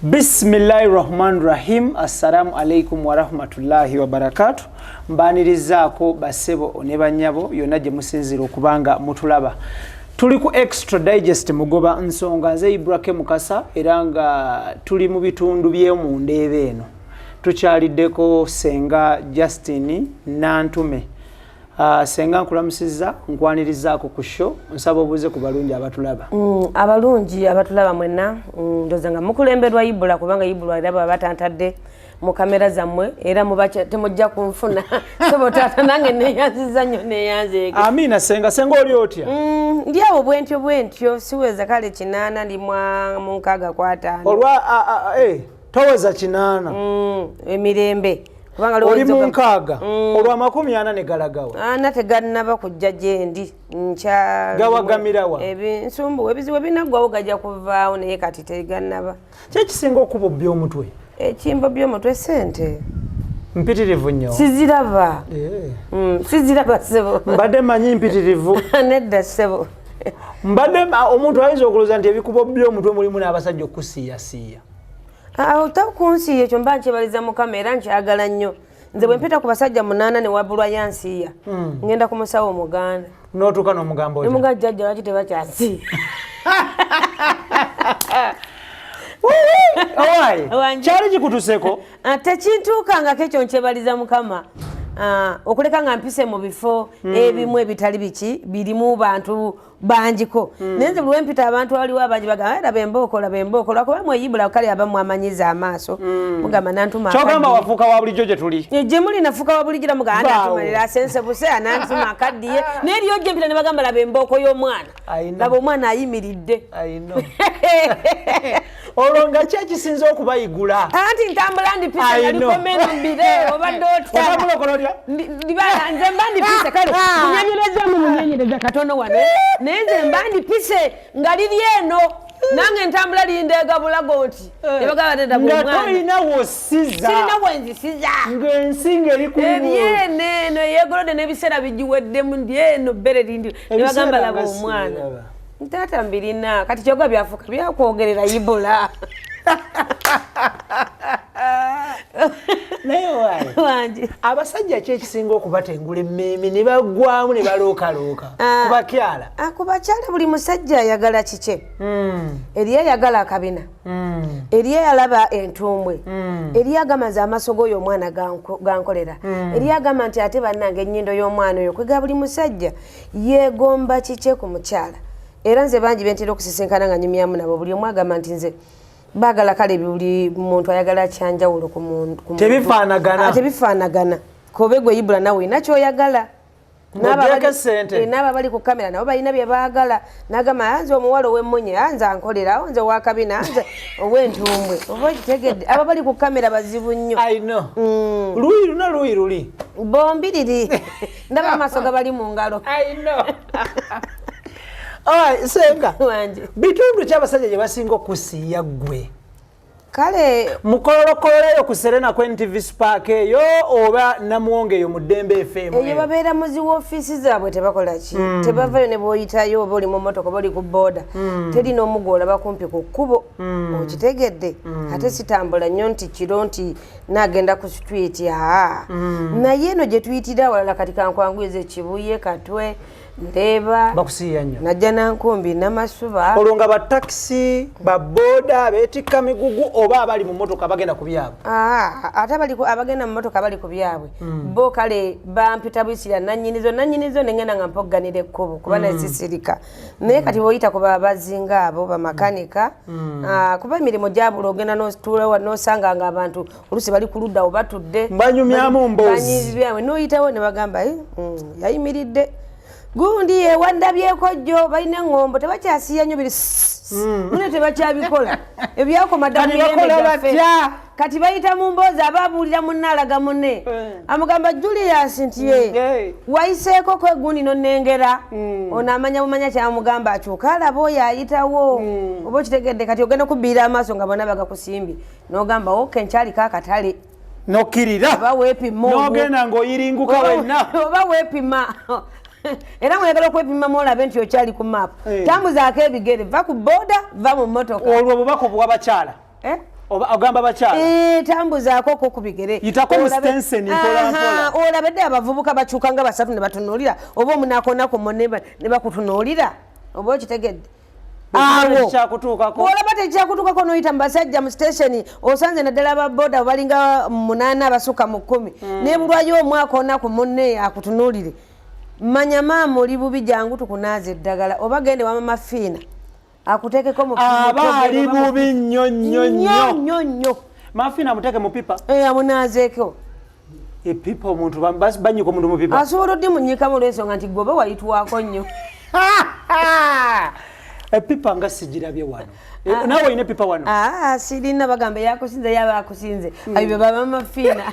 Bismillahirrahmanirrahim. Assalamu alaikum wa rahmatullahi wa barakatuh. Mbanirizaako basebo ne banyabo yonna gye musinzira okubanga mutulaba. Tuli ku Extradigest mugoba nsonga nze Ibrahim Mukasa era nga tuli mu bitundu by'emu ndeebe eno. Tukyaliddeko Ssenga Justine Nantume. Ssenga nkulamusiza nkwanirizaako ku show nsaba obuze ku balungi abatulaba. Abalungi abatulaba mwenna ndoza nga mukulemberwa Ibula kubanga Ibula alaba batantadde mu kamera zammwe era mubacha temujja kunfuna sebo tata nange neyanziza nnyo neyanze. Amina Ssenga oli otya? Ndi awo bwentyo siweza kale 8 ndi mu nkaga kwa 5. Olwa toweza 8. Emirembe kubanga oli mu nkaga olwa 40 ne galagawa. Ana tegannaba kujja gyendi ncha gawagamirawa nsumbu ebizibu binagwawo gajja kuvaawo naye kati tegannaba. Kye kisinga okuba by'omutwe? Ekimbo by'omutwe sente mpitirivu nnyo. Siziraba. Siziraba sebo. Mbadde manyi mpitirivu. Nedda sebo. Mbadde omuntu ayinza okulooza nti ebikubo by'omutwe mulimu n'abasajja okusiiyasiiya. Otakunsiiya ekyo mba nkyebaliza mu kamera nkyagala nnyo. Nze bwe mpita ku basajja 8 ne wabulwa yansiiya ngenda ku musawo Omuganda. N'otuuka n'omugamba otya? Nemugamba jjajja lwaki tebakyasiiya. Owaayi kyali kikutuseko? Tekintuukangako ekyo nkyebaliza Mukama. Okuleka nga mpise mu bifo ebimu ebitali biki birimu bantu banjiko. Nenze buli wempita abantu waliwo abangi bagamba laba embooko lwakuba mwe Ibula kale abamu amanyiza amaaso mugamba Nantuma. Kyogamba wafuuka wa bulijjo gye tuli? Gye muli nafuuka wa bulijjo mugamba Nantuma lera asense buse Nantuma akaddiye n'eriyo gye mpita ne bagamba laba embooko y'omwana. Laba omwana ayimiridde. Olwo nga ki ekisinza okubayigula? Anti ntambula ndipisa nalikomeno mbire obadde otya. Nze mba ndipise kale munyenyereza katono wane nenze mba ndipise nga liri eno nange ntambula lindeega bulago nti nga tolina wosiza sirina wenzisiza ng'ensinga eri ku ebyeno yegolode n'ebiseera bigiweddemu ndi eno bbere lindi ne bagamba laba omwana ntaata mbirina kati kyoga byafuuka byakwogerera Ibula. Naye waayi abasajja ki ekisinga okubatengula emmeeme ne baggwamu ne balookalooka ku bakyala? Ku bakyala buli musajja ayagala kike. Eriyo ayagala akabina, eriyo ayalaba entumbwe, eriyo agamba nze amaaso g'oyo omwana gankolera, eriyo agamba nti ate bannange ennyindo y'omwana oyo kwega buli musajja yeegomba kike ku mukyala. Era nze bangi bentera okusisinkana nga nyumyamu nabo buli omu agamba nti nze bagala kale buli muntu ayagala kyanjawulo ku muntu. Tebifaanagana. Kobe gwe Ibula nawe olina ky'oyagala. N'aba bali ku kamera nabo balina bye baagala. N'agamba nze omuwala ow'emmunye nze ankolera nze ow'akabina nze ow'entumbwe. Oba okitegedde aba bali ku kamera bazibu nnyo. Luuyi luna luuyi luli. Bombiriri. Ndaba amaaso gabali mu ngalo. Ssenga bitundu ky'abasajja gye basinga okusiiya ggwe? Kale mukololokololeyo ku Serena ku NTV Spark eyo oba Namuwonge eyo mu Ddembe FM eyo babeera mu zi woofiisi zaabwe tebakola ki tebavayo ne booyitayo oba oli mu mmotoka oba oli ku booda teri n'omugu olaba kumpi ku kkubo okitegedde ate sitambula nnyo nti kiro nti naagenda ku street naye eno gye tuyitira walala kati kankwanguyiza Kibuye Katwe Ndeeba bakusiiya nnyo najja Nankumbi Namasuba. Olwo nga batakisi babooda beetikka migugu oba abali mu mmotoka bagenda ku byabwe? Ate abagenda mu mmotoka bali ku byabwe bo kale bampita bwisira nannyinizo nengenda nga mpogganira ekkubo kuba nasisirika naye kati bw'oyita ku babazinga abo bamakanika kuba emirimu gyabula ogenda n'osanga nga abantu oluusi bali ku ludda wo batudde banyumyamu mboozi banyizibyabwe n'oyitawo ne bagamba yayimiridde gundi yewandabyeko jjo balina eŋŋombo tebakyasiiya nnyo biri mune tebakyabikola ebyakoma dda mumirembe gyaffe kati bayita mu mboozi ababuulira munnaalaga munne amugamba Julius nti wayiseeko kwegundi nonnengera ono amanya bumanya kyamugamba akyuka alaba oyo ayitawo oba okitegedde kati ogenda kubbiira amaaso nga bonna bagakusimbye n'ogamba oke nkyaliko akatale nokkirira oba weepima n'ogenda ng'oyiringuka wenna oba weepima Era mwegala okwepima olabe nti okyali ku map. Tambuzaako ebigere va ku boda va mu motoka. Olwo bubako bwa bakyala. ogamba bakyala tambuzaako ko ku bigere yitako mu stensen mpola olabedde abavubuka bakyuka nga basatu ne batunuulira oba omunaakonako ne bakutunuulira oba okitegedde awo olaba tekyakutuukako n'oyita mu basajja mu sitesheni osanze naddala ababoda balinga 8 abasukka mu 10 nebulwayo omwaka onaku munne akutunuulire manya maama oli bubi jangu tukunaaza eddagala oba gende wa mama fiina akuteekeko mu aba ali bubi nnyo mafiina amuteeke mu pipa amunaazeeko epipa omuntu banyika omuntu mu pipa asobola oddimunyikamu olw'ensonga nti gwe oba wayitwako nnyo epipa nga sigirabye wano nawe olina epipa wano sirina bagamba yakusinze yaba akusinze ayo baba mafiina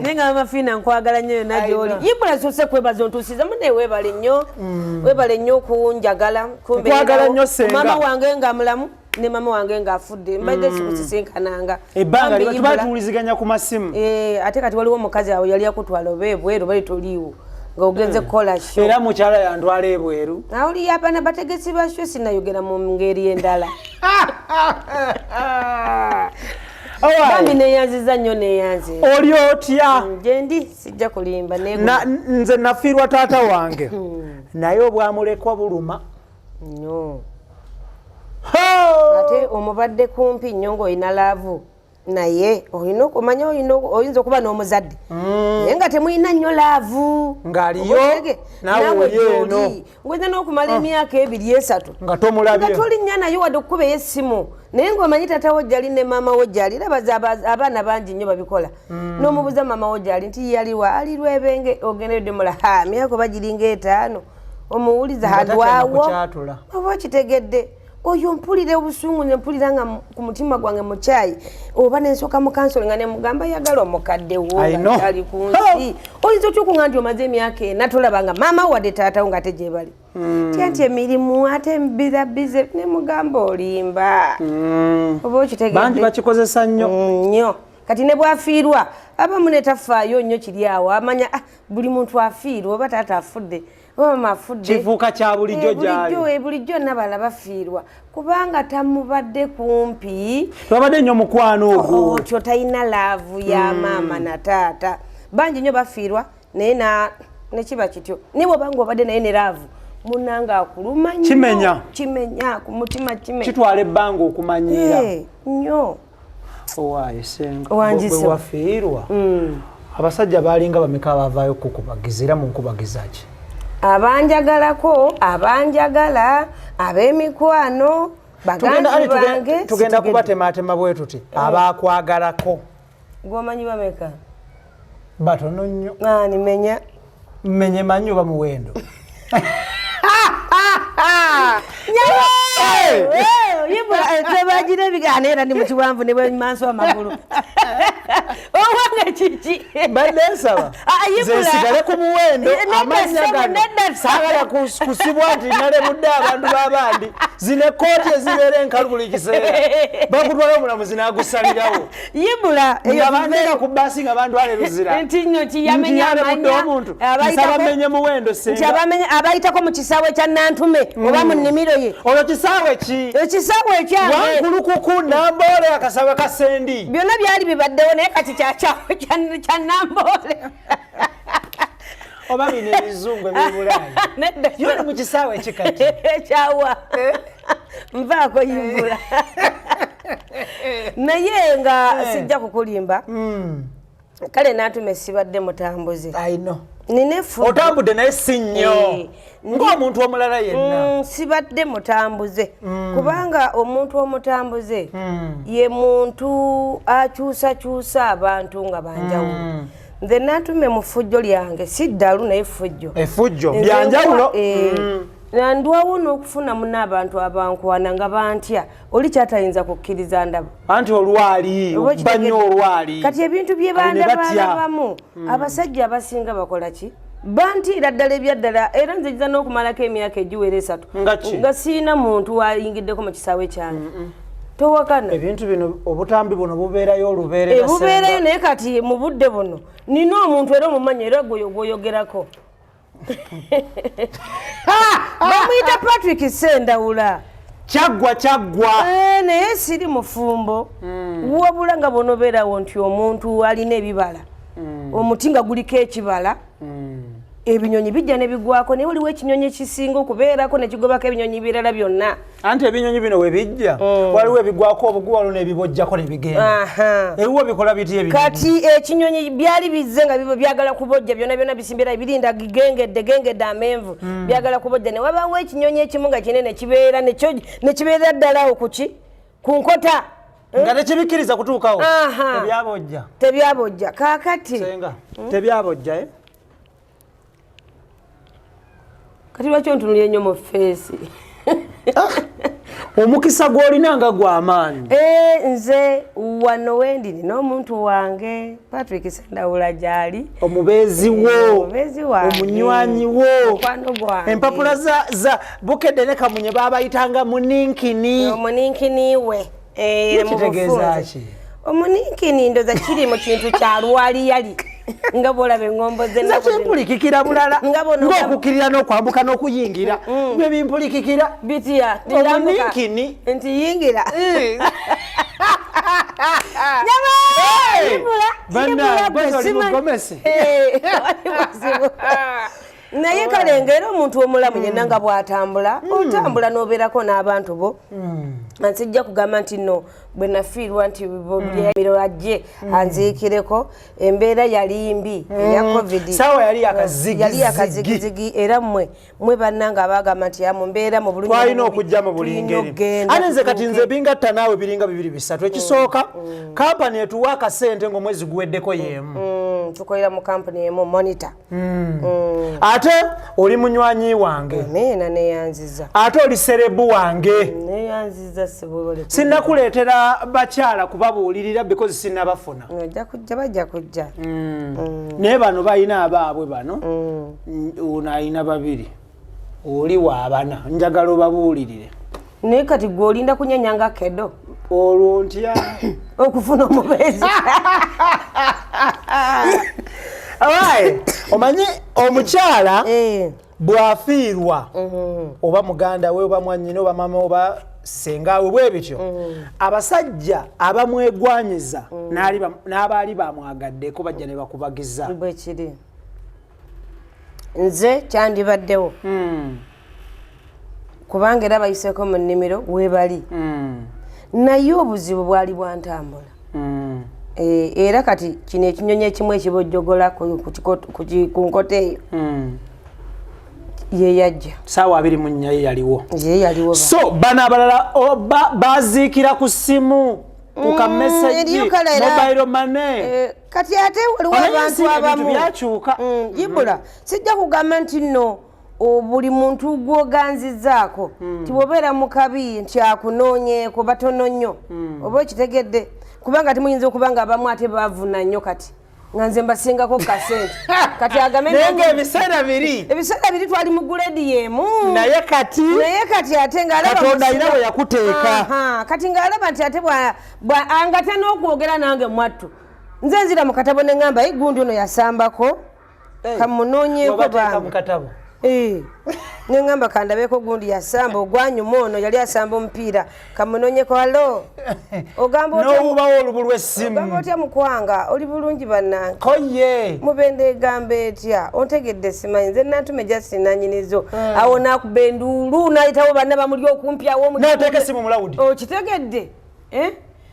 naye nga mamafiina nkwagala nnyo yonna gy'oli yibula sose kwebaza ontuusiza munne webale nnyo okunjagala nkwagala nnyo senga mama wange nga mulamu ne mama wange ng'afudde mbadde sikusisinkananga ebbanga liba tubatuwuliziganya ku masimu ate kati waliwo omukazi awo yali akutwala oba ebweru bali toliiwo nga ogenze kukola sho era mukyala yantwala ebweru awuli abaana bategesi ba sho sinayogera mu ngeri endala bambi neyanziza nnyo neyanze oli otya gyendi sijja kulimba nze nafiirwa taata wange naye obwamulekwa buluma nnyo ate omubadde kumpi nnyo ng'olina laavu naye olina okumanya oyinza okuba n'omuzadde naye nga temulina nnyo laavu ng'aliyo nawe oli eno ngweza n'okumala emyaka 2-3 nga tomulabye nga tolinnya naye wadde okukuba ey'essimu naye ng'omanyi taata wo gyali ne maama wo gyali rabaza abaana bangi nnyo babikola n'omubuuza maama wo gyali nti yaliwa ali lwebenge ogendeyo ddemula myaka oba giringa 5 omuwuliza hadwawo oba okitegedde oyo mpulire obusungu ne mpulira nga ku mutima gwange mu kyayi oba nensooka mu kansole nga ne mugamba yagala omukadde wo ali ku nsi oyinza okyokuŋŋa nti omaze emyaka 4 tolabanga maama wadde taatawo nga ate gye bali tya nti emirimu ate mbirabize ne mugamba olimba oba okitegedde bangi bakikozesa nnyo kati ne bwafiirwa abamu ne tafaayo nnyo kiri awo amanya buli muntu afiirwa oba taata afudde mama afudde kifuuka kya bulijjo gyali bulijjo nabala bafiirwa kubanga tamubadde kumpi twabadde nnyo mukwano ogwo otyo talina laavu ya maama na taata bangi nnyo bafiirwa naye nekiba kityo niba obanga obadde naye ne laavu munanga akuluma nnyo kimenya ku mutima kimenya kitwala ebbanga okumanyiira nnyo owaaye senga bwe wafiirwa abasajja baalinga bameka bavaayo kukubagiza era munkubagiza ki abanjagalako abanjagala ab'emikwano baganzi bange tugenda kubatematema bwe tuti abakwagalako gwomanyi bameka batono nnyo nimenya mmenye manyi oba muwendo tebagire ebigaana era ndi mukiwanvu ne bwemansi wamagulu owange kiki badde nsaba zesigale ku muwendo amanya gano saagala kusibwa nti nalebudde abantu b'abandi zine kooti ezibeera enkalu buli kiseera bakutwala omulamuzi n'agusalirawo yibula nga bandeera ku bbaasi nga bandwala eruzira nti nno kiyamenya amanya omuntu nsaba menye muwendo senga abayitako mu kisaawe kya Nantume oba mu nnimiro ye olwo kisaawe ki ekisaawe ekyange wankulukuku namboole akasawe ka sendi byonna byali bibaddewo naye kati kyakyawe kya namboole oba bino ebizungu ebibulaayi yoli mu kisaawe kikati ekyawa nvaako yimbula naye nga sijja kukulimba kale Nantume sibadde mutambuze otambudde naye si nnyo ng'omuntu omulala yenna sibadde mutambuze kubanga omuntu omutambuze ye muntu akyusakyusa abantu nga banjawulo nze Nantume mu ffujjo lyange si ddalu naye effujjo byanjawulo ndwawo n'okufunamu n'abantu abankwana nga bantya oli kyatayinza kukkiriza ndaba anti olwali bannyo olwali kati ebintu bye bandabalabamu abasajja abasinga bakola ki bantiira ddala ebyaddala era nze nziza n'okumalako emyaka egiwera 3 nga siina muntu wayingiddeko mu kisaawe kyange towakana ebintu bino obutambi buno bubeerayo olubeerera bubeerayo naye kati mu budde buno nina omuntu era omumanya era gwoyogerako bamuyita Patrick Sendawula Kyagwa. Naye siri mufumbo. Wabula nga bonobeerawo nti omuntu alina ebibala. Omuti nga guliko ekibala. Ebinyonyi bijja ne bigwako naye waliwo ekinyonyi ekisinga okubeerako ne kigobako ebinyonyi birala byonna. Anti ebinyonyi bino we bijja waliwo ebigwako obuguwalo n'ebibojjako ne bigenda. Ebiwo bikola biti ebinyonyi. Kati ekinyonyi byali bizze nga byagala kubojja byonna bisimbira birinda gengedde amenvu byagala kubojja ne wabaawo ekinyonyi ekimu nga kinene kibeera ne kibeera ddala awo ku nkota. Nga tekibikkiriza kutuukawo. Tebyabojja. Kaakati. Senga tebyabojja Kati lwaki ontunulira nnyo mu feesi? Omukisa gw'olina nga gw'amaanyi. Nze wano wendi nina omuntu wange Patrick Sendawula gy'ali. Omubeezi wo, omunywanyi wo, empapula za Bukedde ne Kamunye baabayitanga muninkini. Omuninkini we. Kitegeeza ki? Omuninkini ndoza kiri mu kintu kya lwaliyali. Nga bwolaba engombo zenna kimpulikikira bulala ng'okukirira n'okwambuka n'okuyingira bwe bimpulikikira bitya omuninkini nti yingira naye kale ng'era omuntu omulamu yenna nga bw'atambula otambula n'obeerako n'abantu bo ansijja kugamba nti no bwe nafiirwa nti buli ajje anziikireko embeera yali mbi eya covid sawa yali akazigizigi era mwe bannanga abagamba nti mu mbeera mu bulungi twalina okujja mu buli ngeri ate nze kati nze bingatta naawe biringa 2-3 ekisooka kampani etuwa akasente ng'omwezi guweddeko y'emu tukolera mu kampani emu monitor ate oli munywanyi wange meena neyanziza ate oli serebu wange neyanziza sebulole sinnakuleetera bakyala kubabuulirira because sinnabafuna bajja kujja naye bano balina abaabwe bano ono alina 2 oli wa 4 njagala obabuulirire naye kati gwe olinda kunyenya nga kedo olwo ntya okufuna omubeezi omanyi omukyala bw'afiirwa oba muganda we oba mwannyina oba mama oba sengawe bwe bityo abasajja abamwegwanyiza n'abaali bamwagaddeko bajja ne bakubagiza bwe kiri nze kyandibaddewo kubanga era bayiseeko mu nnimiro weebali naye obuzibu bwali bwantambula era kati kino ekinyonyi ekimu ekibojjogola ku nkota eyo ye yajja saawa 24 ye yaliwo so bano abalala baziikira ku ssimu ku kameseji mobile money kati ate waliwo abantu abamu byakyuka yibula sijja kugamba nti nno buli muntu gwoganzizaako tiwobeera mu kabi nti akunoonyeeko batono nnyo oba okitegedde kubanga timuyinza okubanga abamu ate baavuna nnyo kati nga nze mbasingako kasente kati agamenge ebiseera biri twali mu guledi yemu naye kati ate ng'alaba alina bwe yakuteeka kati ng'alaba nti ate angate n'okwogera nange mwattu nze nzira mu katabo ne ŋŋamba gundi ono yasambako kamunoonyeeko bange ne ŋŋamba kandabeko gundi yasamba ogwanyuma ono yali asamba omupiira kamunoonyeko alo n'obubawo olubu lw'essimu ogamba otya mukwanga oli bulungi bannange koye mubende egamba etya ontegedde simanyi nze Nantume Justine nanyinizo awo nakuba enduulu n'ayitawo banna bamuli okumpyawo n'ateeka essimu mu lawudi okitegedde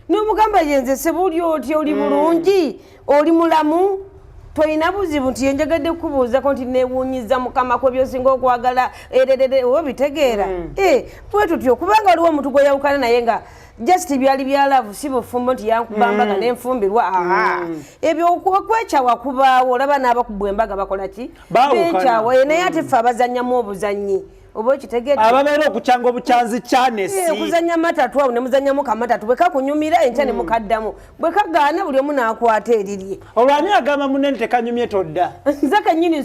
n'omugamba yenze sebuli otya oli bulungi oli mulamu toyina buzibu nti yenjagadde kukubuuzako nti neewuunyiza mukama kwe byosinga okwagala oba bitegeera bwe tutyo kubanga waliwo omuntu gwe yawukana naye nga just byali byalavu si bufumbo nti yankubambaga n'enfumbirwa ebyo okwekyawa kubaawo olaba n'abakubwa embaga bakola ki bekyawa naye ate ffe abazannyamu obuzannyi oba okitegedde ababeera okukyanga obukyanzi kyanesi okuzannya matatu awo ne muzannyamu kamatatu bwe kakunyumira enkya ne mukaddamu bwe kagaana buli omu n'akwata erirye olwani agamba munne nti tekanyumye todda nze kennyini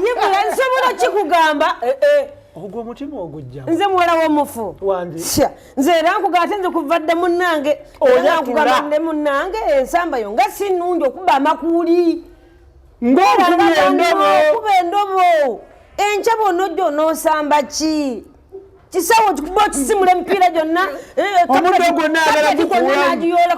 yibula nsobola kikugamba ogwo omutima ogujja nze muwala w'omufu nze era nkuga ate nze kuva dde munnange nkugamba nde munnange ensamba yo nga si nnungi okuba amakuuli kuba endobo enchabo nojjo nosamba ki kisawo kikubo kisimule mpira jonna omudo gonna agala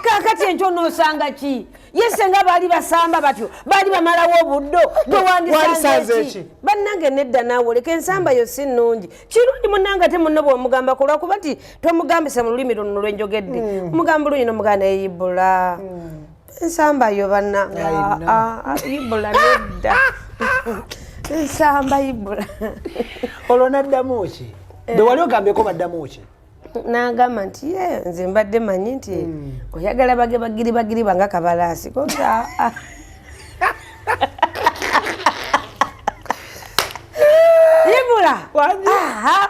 kakati encho nosanga ki yesenga bali basamba batyo bali bamalawo obuddo wandisanze ki bannange nedda nawe leka ensamba yo si nnungi kirungi munnanga te munno bw'omugamba kulwa kuba ti tomugambisa mu lulimi luno lwenjogedde omugamba lunyino muganda eyibula ensamba yo bannanga yibula nedda ensamba yibula olwo naddamu ki bwe wali ogambeko baddamu ki nagamba nti nze mbadde manyi nti oyagala bage bagiri banga kabalaasi kosa yibula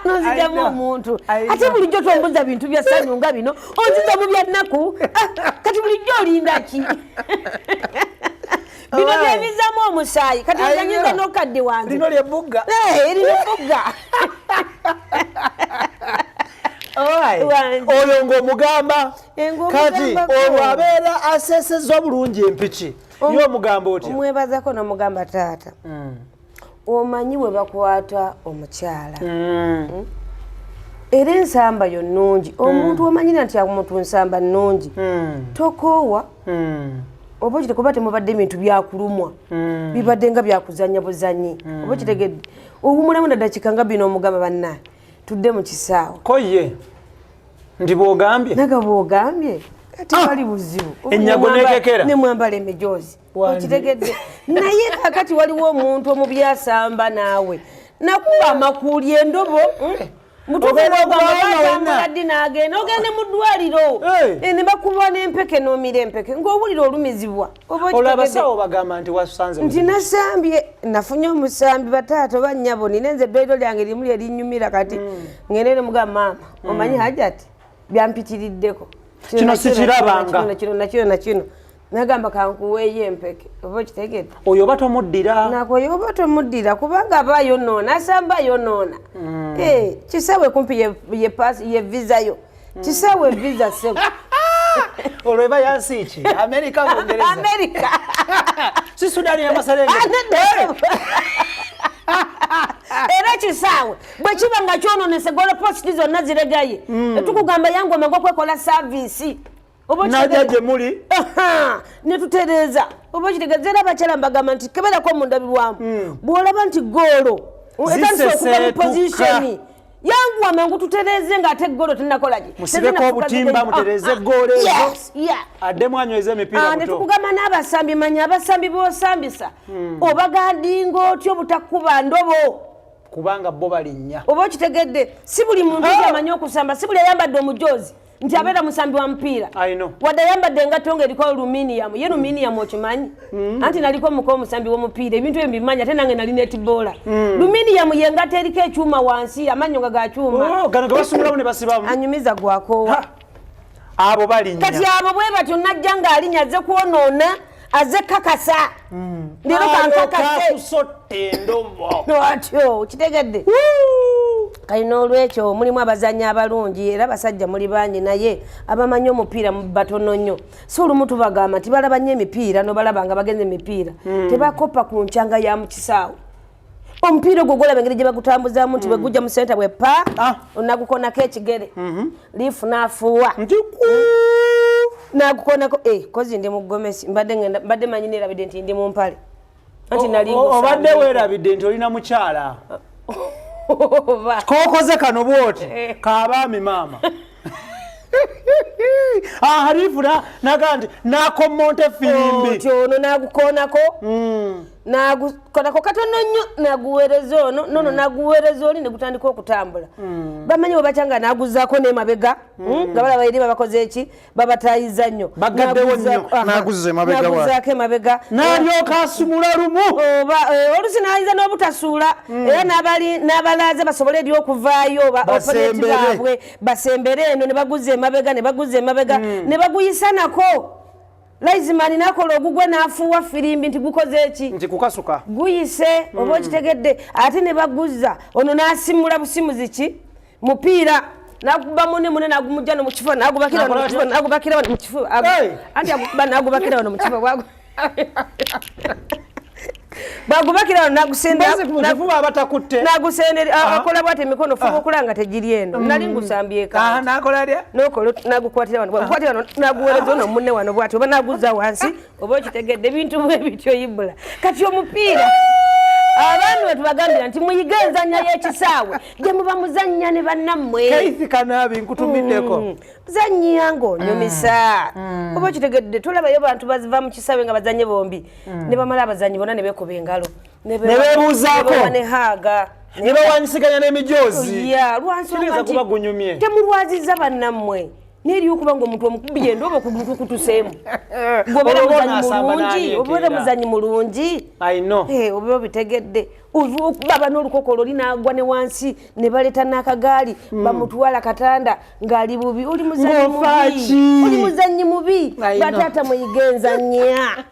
nonzijamu omuntu ate bulijjo tombuza bintu bya ssanyu nga bino onziza mu bya nnaku kati bulijjo olinda ki bino byebizamu omusaayi kati ozanyiza n'okadde wange lino lyebugga lino bugga oyo ng'omugamba kati olwo abeera asesezza bulungi empiki ye omugamba otya omwebazako n'omugamba taata omanyi bwe bakwata omukyala era ensamba yo nnungi omuntu omanyira nti omuntu nsamba nnungi tokoowa oba kitekuba temubadde ebintu byakulumwa bibadde nga byakuzanya buzanyi oba kitegedde obumulamu naddakika nga bino omugamba bannaye tudde mu kisaawe koye nti bw'ogambye naga bw'ogambye tewali buzibu enyago nekekera nemwambala emijoozi okitegedde naye kakati waliwo omuntu omubyasamba naawe nakuba amakuuli endobo mutuuladdi n'agenda ogende mu ddwaliro ne bakuba n'empeke n'omira empeke ng'owulira olumizibwa abasawo bagamba nti wasanze nti nasambye nafunye omusambi bataata oba nnyabo nina nze eddwaliro lyange limu lyerinnyumira kati ngende ne mugamba maama omanyi hajati byampitiriddeko kino sikirabanga nakino nagamba kankuweeyo empeke oba kitegedde oyo oba tomuddira nakoyo oba tomuddira kubanga aba yonoona asamba yonoona kisaawe kumpi ye visa yo kisaawe visa sebo olwo eba yansi ki amerika bungereza amerika si sudani y'amaserengeta era kisaawe bwe kiba nga kyonoonese gola positi zonna ziregaye tukugamba yangu omangu okwekola saavisi najja gye muli netutereeza oba kitegeeza era abakyala mbagamba nti keberako mundabirwamu bw'olaba nti goolo etandise okuva mu positioni yangu amangu tutereeze ng'ate goolo tenakolaki musibeko obutimba mutereeze goolo ezo addemu anyweza emipiira buto netukugamba n'abasambi manya abasambi b'osambisa obagandinga otyo obutakuba ndobo kubanga bo balinnya oba kitegedde si buli muntu amanyi okusamba si buli ayambadde omujoozi nti abeera musambi wa mupiira wadde ayambadde engatto ng'eriko aluminiyamu ye luminiyamu okimanyi anti naliko muko omusambi w'omupiira ebintu ebyo mbimanya ate nange nali netiboola luminiyamu ye engatto eriko ekyuma wansi amannyo nga gakyuma gano gebasumulamu ne basibamu anyumiza gwakoowa abo balinnya kati abo bwe batyo najja ng'alinya azze kwonoona azze kakasa leero kankakaseekusotte endobo atyo kitegedde kalina olwekyo mulimu abazanyi abalungi era basajja muli bangi naye abamanyi omupiira batono nnyo si olumu tubagamba nti balaba nnyo emipiira nobalaba nga bagenza emipiira tebakopa ku nkyanga ya mu kisaawe omupiira ogwo gwolaba engeri gye bagutambuzaamu nti bwe gujja mu senta bwe pa onagukonako ekigere liifu n'afuuwa nagukonako kozi ndi mugomesi mbadde manyi neerabidde nti ndi mu mpale anti nali obadde weerabidde nti olina mukyala kokoze kano bwoti kaabaami maama harifuna naga nti nakommonte firimbi kyono nagukonako nagukonako katono nnyo naguweereza ono nono naguweereza oli ne gutandika okutambula bamanyi bwe bakyanga naguzaako n'emabega nga balaba eri babakoze eki babatayiza nnyo bagaddewo nnyo naguzaako emabega n'alyoka asumula lumu olusi n'ayiza n'obutasuula era n'abalaaze basobole eri okuvaayo oponenti baabwe basembere eno ne baguza emabega ne baguyisa nako Laizimani nakola ogugwe n'afuuwa firimbi nti gukoze eki nti kukasuka guyise oba okitegedde ate ne baguza ono n'asimula busimuzi ki mupiira nakuba mune nagumujja no mu kifo nagubakira mu kifo anti akuba nagubakira no mu kifo bagubakira nagusenda nakuvuba abatakutte nagusendere akola bwate emikono fuba okulanga tegiri eno nali ngusambye ka nakola lya nokolo nagukwatira wano kwatira wano naguwerezo no munne wano bwate oba naguza wansi oba kitegedde bintu bwe bityo yibula kati omupiira abantu tubagambira nti muyigenzanya y'ekisaawe gye muba muzannya ne bannammwe kaithi kanabi nkutumiddeko zanyiyango nyumisa oba kitegedde tulabayo bantu baziva mu kisaawe nga bazanye bombi ne bamala abazanyi bonna ne beekuba engalo ne beebuuzaako ne haaga ne bawanyisiganya n'emijoozi lwansonga kuba gunyumye temulwaziza bannammwe neri okuba nga omuntu omukubye ndoba kutuseemu obeera muzanyi mulungi oba bitegedde baba n'olukokolo linaagwa ne wansi ne baleeta n'akagaali bamutwala katanda ng'ali bubi oli muzanyi mubi bataata muyigenzanya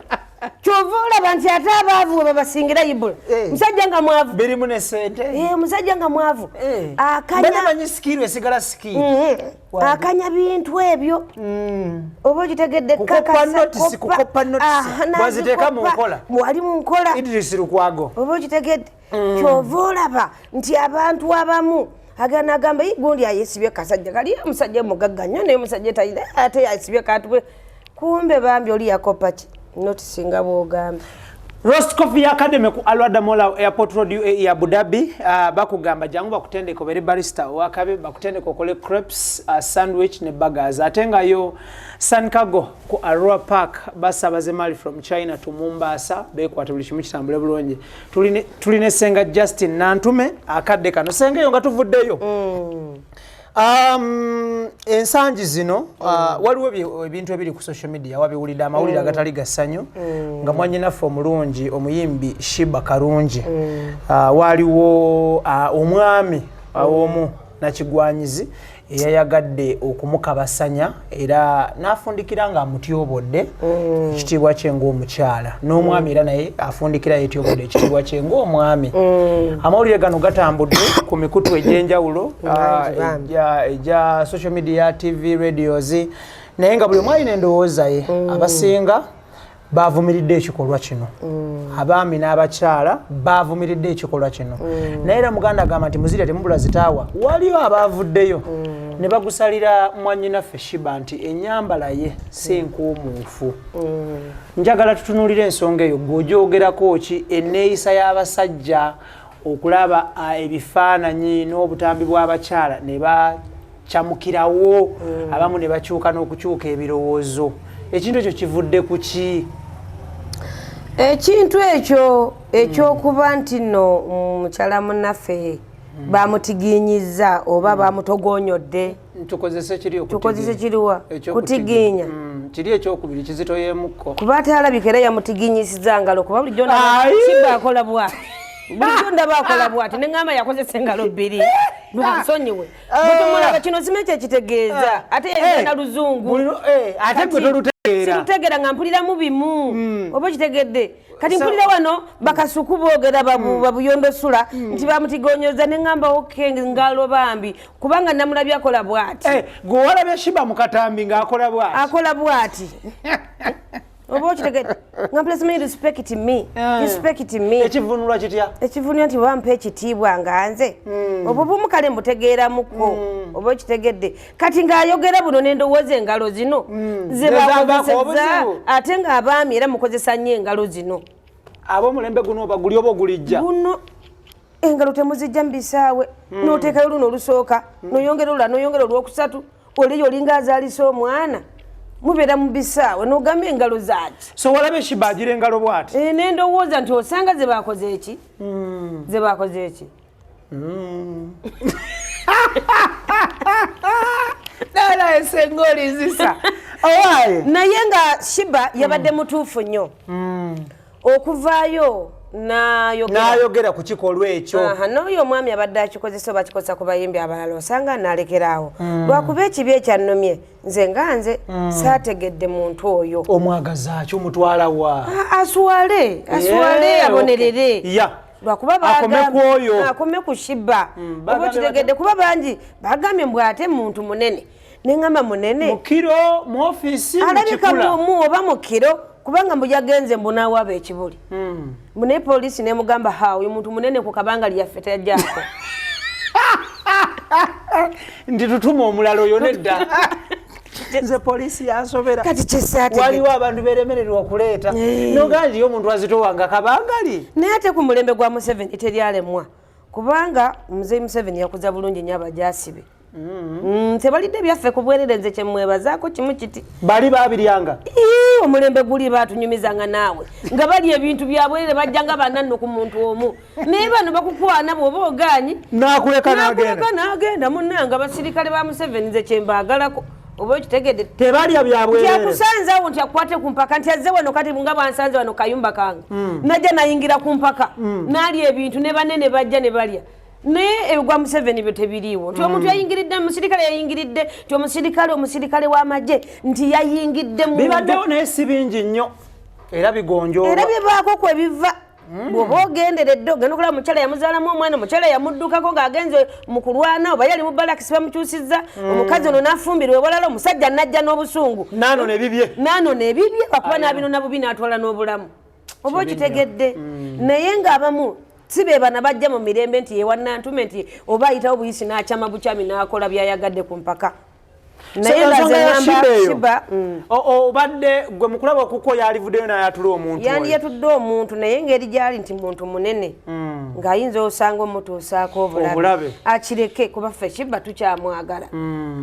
kyova olaba nti ate abaavu babasingira yibula musajja nga mwavu birimu ne sente musajja nga mwavu akanya bintu ebyo oba okitegedde wali mu nkola oba okitegedde kyova olaba nti abantu abamu agamba gundi ayesibye kasajja kali omusajja mugagganya naye omusajja tayina ate yasibye katwe kumbe bambi oli yakopaki notisinga bwogamba Roast Coffee Academy ku Alwada Mola Airport Road UAE Abu Dhabi bakugamba jangu bakutendeka obere barista wakabe bakutendeka okole crepes sandwich ne burgers atenga yo Sankago ku Arua Park basabaze mali from China to Mombasa bekwata buli kimu kitambule bulungi tuline Ssenga Justine Nantume akadde kano Ssenga yo nga tuvuddeyo ensangi zino waliwo ebintu ebiri ku social media wabiwulidde amawulire agatali gassanyu nga mwannyinaffe omulungi omuyimbi Sheebah karungi waliwo omwami omu nakigwanyizi eyayagadde okumukabasanya era n'afundikira nga amutyobodde ekitiibwa kye ng'omukyala n'omwami era naye afundikira yetyobodde ekitiibwa kye ng'omwami amawulire gano gatambudde ku mikutu egy'enjawulo egya social media tv radios naye nga buli omu alina endowooza ye abasinga bavumiridde ekikolwa kino abaami n'abakyala bavumiridde ekikolwa kino naye era muganda agamba nti muzira temubula zitaawa waliyo abaavuddeyo ne bagusalira mwannyinaffe Sheebah nti ennyambala ye si nkuumuufu njagala tutunuulire ensonga eyo gw'ogyogerako ki enneeyisa y'abasajja okulaba ebifaananyi n'obutambi bw'abakyala ne bakyamukirawo abamu ne bakyuka n'okukyuka ebirowoozo ekintu ekyo kivudde ku ki ekintu ekyo ekyokuba nti nno mukyala munnaffe bamutigiinyiza oba bamutogonyodde tukozese kiriwa kutigiinya kiri ekyokubiri kizito y'emukko kuba ate alabika era yamutigiinyisiza ngalo kuba bulijjo Sheebah akola bwati bulijjo ndaba akola bwati neŋŋamba yakozesa engalo bbiri lwansonyiwe bwetumulaba kino sime kyekitegeeza ate yagenda luzungu ate gwe tolutegeera sirutegeera nga mpuliramu bimu oba kitegedde kati mpulira wano bakasuku boogera babuyondosula nti bamutigonyoza neŋŋamba oke ngalo bambi kubanga namulabye akola bwati gwe walabye Sheebah mu katambi ng'akola bwati oba okitegedde nga mpulasimanyi respect me ekivunulwa kitya ekivunulwa nti bampa ekitiibwa nga nze obwo bumu kale mbutegeeramuko oba okitegedde kati ng'ayogera buno n'endowooza engalo zino ze bakozesezza ate ng'abaami era mukozesa nnyo engalo zino ab'omulembe guno oba guli oba ogulijja guno engalo temuzijja mu bisaawe n'oteekayo luno olusooka n'oyongera olula n'oyongera olwokusatu oliyo olinga azaalisa omwana mubeera mu bisaawe n'ogamba engalo zaaki so walabe Sheebah agira engalo bwati n'endowooza nti osanga ze baakoze eki naye Ssenga olizisa naye nga Sheebah yabadde mutuufu nnyo okuvaayo n'ayogera ku kikolwa ekyo n'oyo omwami abadde akikozesa oba akikozesa ku bayimbi abalala osanga n'alekeraawo lwakuba ekibi ekyannumye nze saategedde muntu oyo omwagaza ki omutwala wa aswale abonerere lwakuba akome ku Sheebah oba kitegedde kuba bangi bagambye mbw ate muntu munene neŋŋamba munene mukiro mu ofiisi alabika mu oba mu kiro kubanga mbu yagenze mbunawo aba ekibuli mune poliisi nemugamba ha uyu muntu munene ku kabanga lyaffe tajjako ndi tutuma omulala oyo nedda nze poliisi yansobera kati kyesate waliwo abantu beremererwa okuleeta nogandi omuntu azitowanga kabangali naye ate ku mulembe gwa Museveni teryalemwa kubanga Muzeeyi Museveni yakuza bulungi nnyo abajasibe tebalidde byaffe ku bwererenze kyemwebazaako kimu kiti bali babiryanga omulembe guli batunyumizanga naawe nga bali ebintu byabwerere bajjanga bananno ku muntu omu naye bano bakukwana bw'oba ogaanyi nakuleka n'agenda munnanga abasirikale ba Museveni nze kyembaagalako oba okitegedde tebalya byabwerere tyakusanzawo nti akwate ku mpaka nti azze wano kati nga bwansanze wano kayumba kange najja nayingira ku mpaka naalya ebintu ne banene bajja ne balya naye ebigwa Museveni byo tebiriiwo nti omuntu yayingiridde omusirikale yayingiridde nti omusirikale w'amagye nti yayingidde mu bibaddewo naye si bingi nnyo era bigonjoolwa era bibaako kwe biva bw'oba ogenderedde ogenda okulaba omukyala yamuzaalamu omwana omukyala yamuddukako ng'agenze mu kulwana oba yali mu balakisi bamukyusizza omukazi ono n'afumbirwa ewalala omusajja n'ajja n'obusungu naanona ebibye akuba n'abinona bubi n'atwala n'obulamu oba okitegedde naye ng'abamu si be bana bajja mu mirembe nti yewa Nantume nti oba ayitawo buyisi n'akyama bukyami n'akola byayagadde ku mpaka naye nga ze ngamba Sheebah obadde gwe mukulaba okuko yalivuddeyo n'ayatula omuntu yandiyatudde omuntu naye ngeri gyali nti muntu munene ng'ayinza osanga omutuusaako obulabe akireke kuba ffe Sheebah tukyamwagala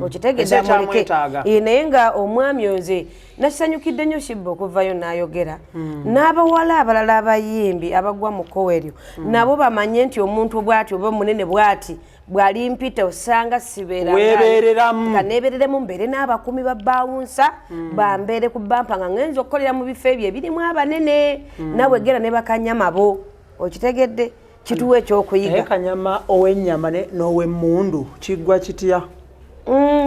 okitegedde amuleke naye nga omwami nze nakisanyukidde nnyo Sheebah okuvayo n'ayogera n'abawala abalala abayimbi abagwa mu kkowa eryo nabo bamanye nti omuntu bw'ati oba munene bw'ati bwali mpita osanga sibeereramu mbeere n'abakumi ba bawunsa bambeere ku bampa nga ngenza okukolera mu bifo ebyo ebirimu abanene nawe gera ne bakanyamabo okitegedde kituwa ekyokuyiga kanyama ow'ennyama n'ow'emmundu kiggwa kitya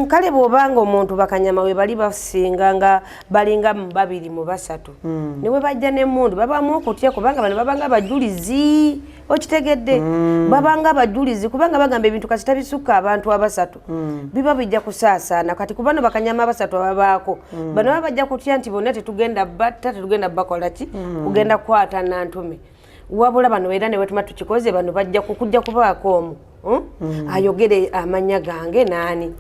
kale bw'obanga omuntu bakanyama we bali basinga nga balinga mu 2 mu 3 ne we bajja n'emmundu babamu okutya kubanga bano babanga abajulizi okitegedde babanga abajulizi kubanga bagamba ebintu kasita bisukka abantu 3 biba bijja kusaasaana kati kubano bakanyama 3 ababaako bano babajja kutya nti bonna tetugenda batta tetugenda bakola ki kugenda kwata Nantume wabula bano era ne wetuma tukikoze bano bajja kujja kubaako omu ayogere amanya gange nani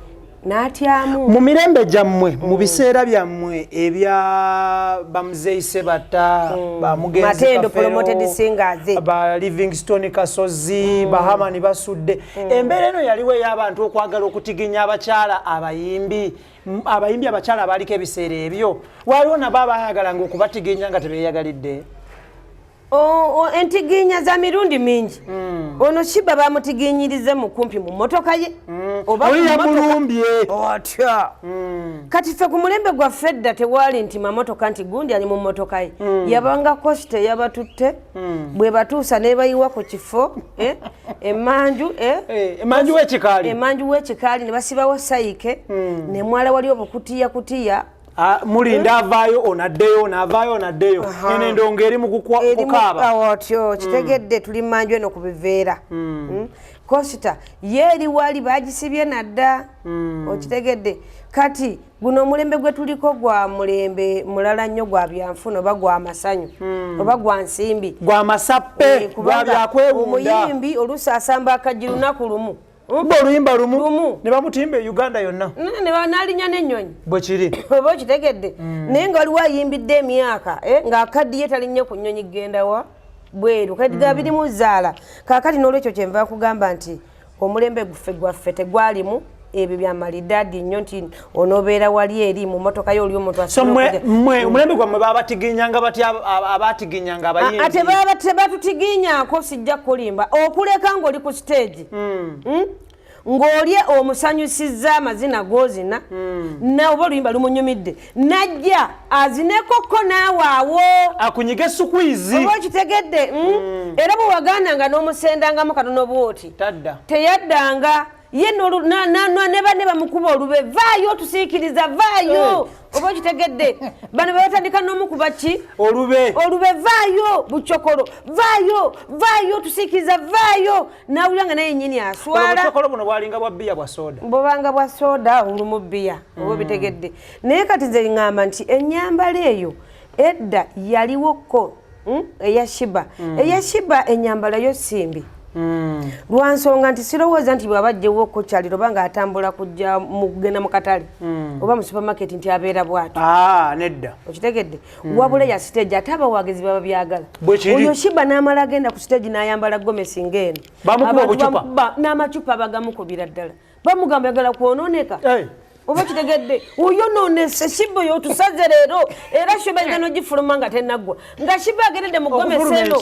natyamu mu mirembe gyammwe mu biseera byammwe ebya bamuzeeyi Sebata bamugenzi Matendo promoted singers ba Livingstone Kasozi bahamani basudde embeera eno yaliwo ey'abantu okwagala okutiginya abakyala abayimbi abakyala abaliko ebiseera ebyo waliwo nabo abayagalanga okubatiginya nga tebeeyagalidde entiginya za mirundi mingi ono Sheebah bamutiginyirize mu kumpi mu motoka ye oba yamulumbye otya kati ffe ku mulembe gwa fedda tewali nti mamotoka nti gundi ali mu motoka ye yabanga kosite yabatutte bwe batuusa ne bayiwa ku kifo emanju w'ekikaali ne basibawo sayike ne mwala wali obukutiya mulinda avaayo onaddeyo n'avaayo onaddeyo ene ndongo eri mu kukaaba otyo kitegedde tuli manju eno ku biveera kosita ye eri wali bagisibye nadda okitegedde kati guno omulembe gwe tuliko gwa mulembe mulala nnyo gwa byanfuna oba gwa masanyu oba gwa nsimbi gwa masappe gwa byakwewunda omuyimbi oluusi asamba akajji lunaku lumu oluyimba lumu ne bamutimba Uganda yonna ne banalinya n'ennyonyi bwe kiri oba okitegedde naye nga waliwo ayimbidde emyaka ng'akaddi ye talinnye ku nnyonyi genda wa bweru kadiga birimu zaala kaakati n'olwekyo kyenva kugamba nti omulembe gwaffe tegwalimu ebyo byamalidaadi nnyo nti onoobeera wali eri mu motoka yo oli omuntu omulembe gwammwe babatiginyanga batya abatiginyanga abayimbi tebatutiginyaako sijja kulimba okuleka ng'oli ku stage ng'olye omusanyusizza amazina g'ozina nawe oba oluyimba lumunyumidde najja azinekokko naawaawo akunyige sukwizi oba okitegedde era bwe wagandanga n'omusendangamu katono bwoti teyaddanga ye ne banne bamukuba olube vaayo tusiikiriza vaayo oba okitegedde bano bebatandika n'omukuba ki olube vaayo bucokolo vaayo tusiikiriza vaayo nawulira nga naye nyini aswala obucokolo buno bwalinga bwa bbiya bwa soda bwobanga bwa soda olumu bbiya oba obitegedde naye kati nze ŋŋamba nti ennyambala eyo edda yaliwoko eya Sheebah eya Sheebah enyambala yo simbi lwansonga nti sirowooza nti bwabajjewo ko kyaliro banga atambula kujja mugenda mu katale oba mu supermarket nti abeera bwatu nedda okitegedde wabula ya stage ate abawagezi baba byagala oyo Sheebah n'amala agenda ku stage n'ayambala gomesi ng'eno n'amacupa bagamukubira ddala bamugamba yagala kwonooneka oba kitegedde oyonoonese Sheebah oyo tusaze leero era Sheebah ngeno gifuluma nga tennaggwa nga Sheebah agendedde mu gomeseno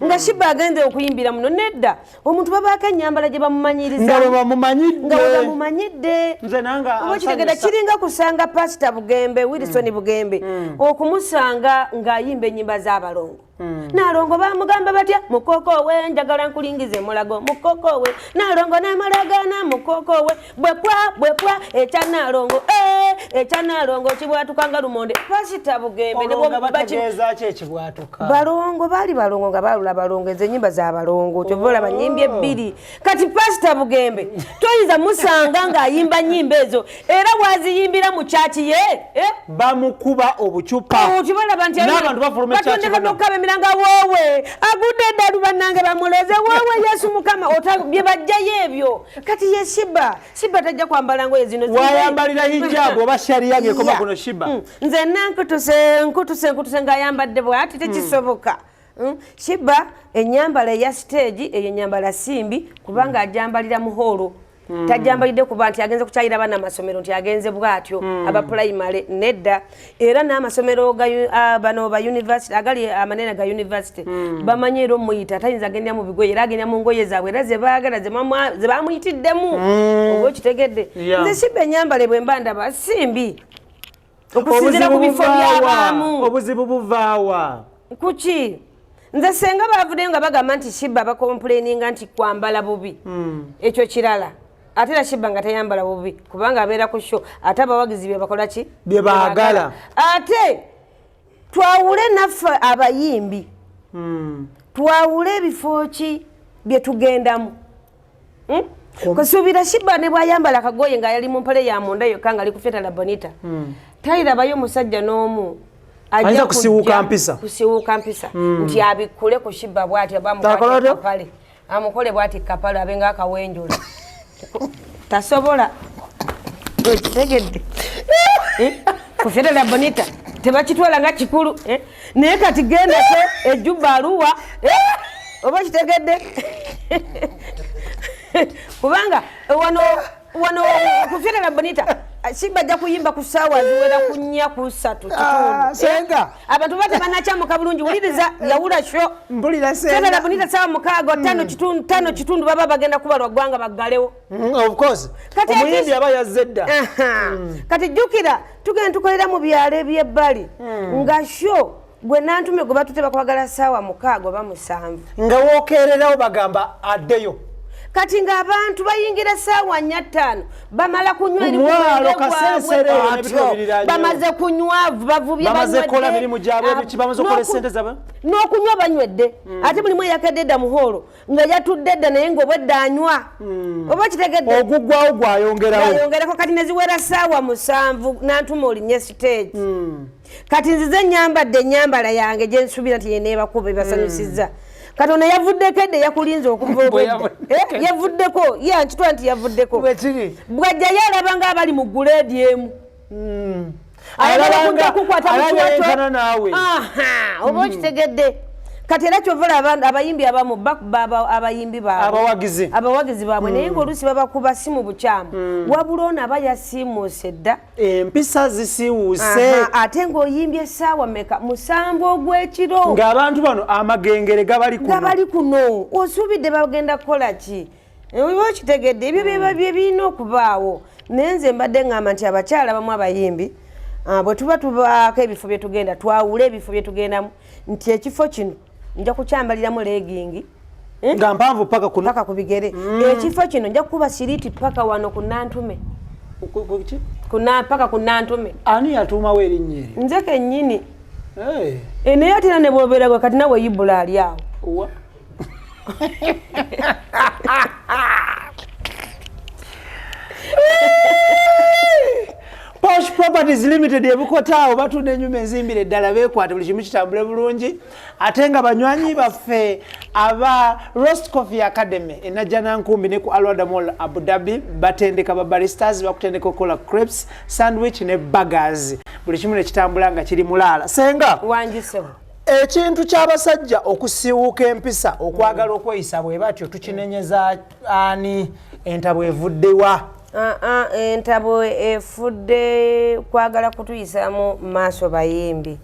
nga Sheebah agende okuyimbira muno nedda omuntu babaako ennyambala gye bamumanyiriza nga bamumanyidde oba kitegedde kiringa kusanga pasita Bugembe Wilson Bugembe okumusanga ng'ayimba ennyimba z'abalongo Nalongo bamugamba batya mukoko we njagala nkulingize mulago mukoko we nalongo namalagana mukoko we bwepwa echa nalongo kibwatukanga lumonde pasita Bugembe nebo bategeza kye kibwatuka balongo bali balongo nga balula balongo ennyimba za balongo kyovola banyimbi ebbiri kati pasita Bugembe toyiza musanga nga ayimba nyimba ezo era waziyimbira mu chachi ye bamukuba obucupa okibola bantu n'abantu bafuluma chachi nanga wowe agudde dalu banange bamuleze wowe Yesu mukama bye bajjayo ebyo kati ye Sheebah tajja kwambala ngoye zino wayambalira hijabu oba sharia ngekoma kuno Sheebah nze nkutuse ng'ayambadde bw'ati tekisoboka Sheebah ennyambala eya stage eyo ennyambala simbi kubanga ajambalira muholo tajambalidde kuba nti agenze kukyayira abaana amasomero nti agenze bwatyo aba primary nedda era n'amasomero bano ba university agali amanene ga university bamanyira omuyita tayinza agenda mu bigoye era agenda mu ngoye zaabwe era ze baagala ze bamuyitiddemu oba kitegedde nze Sheebah ennyambala bwe mbanda basimbi okusinzira ku bifo by'abamu obuzibu buvaawa kuki nze senga bavuddeyo nga bagamba nti Sheebah bakomplaininga nti kwambala bubi ekyo kirala ate era Sheebah nga tayambala bubi kubanga abeera ku show ate abawagizi bye bakola ki bye baagala ate twawule naffe abayimbi twawule ebifo ki bye tugendamu kusuubira Sheebah ne bwayambala akagoye nga yali mu mpale ya munda yokka nga ali ku feta la bonita tayirabayo musajja n'omu ajja kusiwuka mpisa nti abikule ku Sheebah bw'ati abamukapale amukole bw'ati kapale abenga akawenjula tasobola tegedde kufera la bonita tebakitwala nga kikulu naye kati genda ko ejjuba aluwa oba kitegedde kubanga wano kufera la bonita Sheebah ajja kuyimba ku ssaawa ziwera ku 4 ku 3 kitundu Ssenga abantu bate banakyamuka bulungi wuliriza yawula sho mpulira Ssenga la bonita ssaawa 6 5 kitundu baba bagenda kubalwa gwanga baggalewo of course omuyimbi aba yazedda kati jjukira tugenda tukolera mu byalo eby'ebbali nga sho gwe nantume gwe batuteba kwagala ssaawa 6 oba 7 nga wookererawo bagamba addeyo kati ng'abantu bayingira ssaawa 4-5 bamala kunywa bamaze kunywa bavubye n'okunywa banywedde ate mulimu eyakadde edda muholo nga yatudde edda naye ng'obwedda anywa oba kitegedde oguggwawo gwayongerako kati ne ziwera ssaawa 7 nantume olinye stage kati nzize nyambadde ennyambala yange gye nsuubira nti yeneebakuba ebasanyusizza Katonda yavuddeko edde yakulinze okuva obwedda yavuddeko nkitwa nti yavuddeko bwajja yalaba nga abali mu guleedi emu ayagala kukwata mukiwato naawe oba okitegedde kati era kyovala abayimbi abamu bakuba abayimbi baabwe abawagizi baabwe naye ng'oluusi babakuba si mu bukyamu wabula ono aba yasiimuuse dda empisa zisiiwuuse ate ng'oyimbye essaawa meka 7 ogw'ekiro ng'abantu bano amagengere gabali kuno osuubidde bagenda kukola ki oba okitegedde ebyo bye birina okubaawo naye nze mbadde ngamba nti abakyala bamu abayimbi bwe tuba tubaako ebifo bye tugenda twawule ebifo bye tugendamu nti ekifo kino nja kukyambaliramu legging nga mpanvu paka ku bigere ekifo kino nja kukuba siriiti paka wano ku Nantume paka ku Nantume ani yatuumawo erinnya eryo nze kennyini naye ate era ne bwobeera gwe kati nawe Ibula ali awo Posh Property Properties Limited ebukotaawo batunda ennyumba enzimbire eddala beekwate buli kimu kitambule bulungi ate nga banywanyi baffe aba Roast Coffee Academy enajja nankumbi ne ku Alwada Mall Abu Dhabi batendeka ba baristas bakutendeka okukola crepes sandwich ne burgers buli kimu ne kitambula nga kiri mulaala Ssenga wanjisebo ekintu ky'abasajja okusiiwuuka empisa okwagala okweyisa bwe batyo tukinenyeza ani entabo evuddewa entabo efudde kwagala kutuyisaamu maaso bayimbi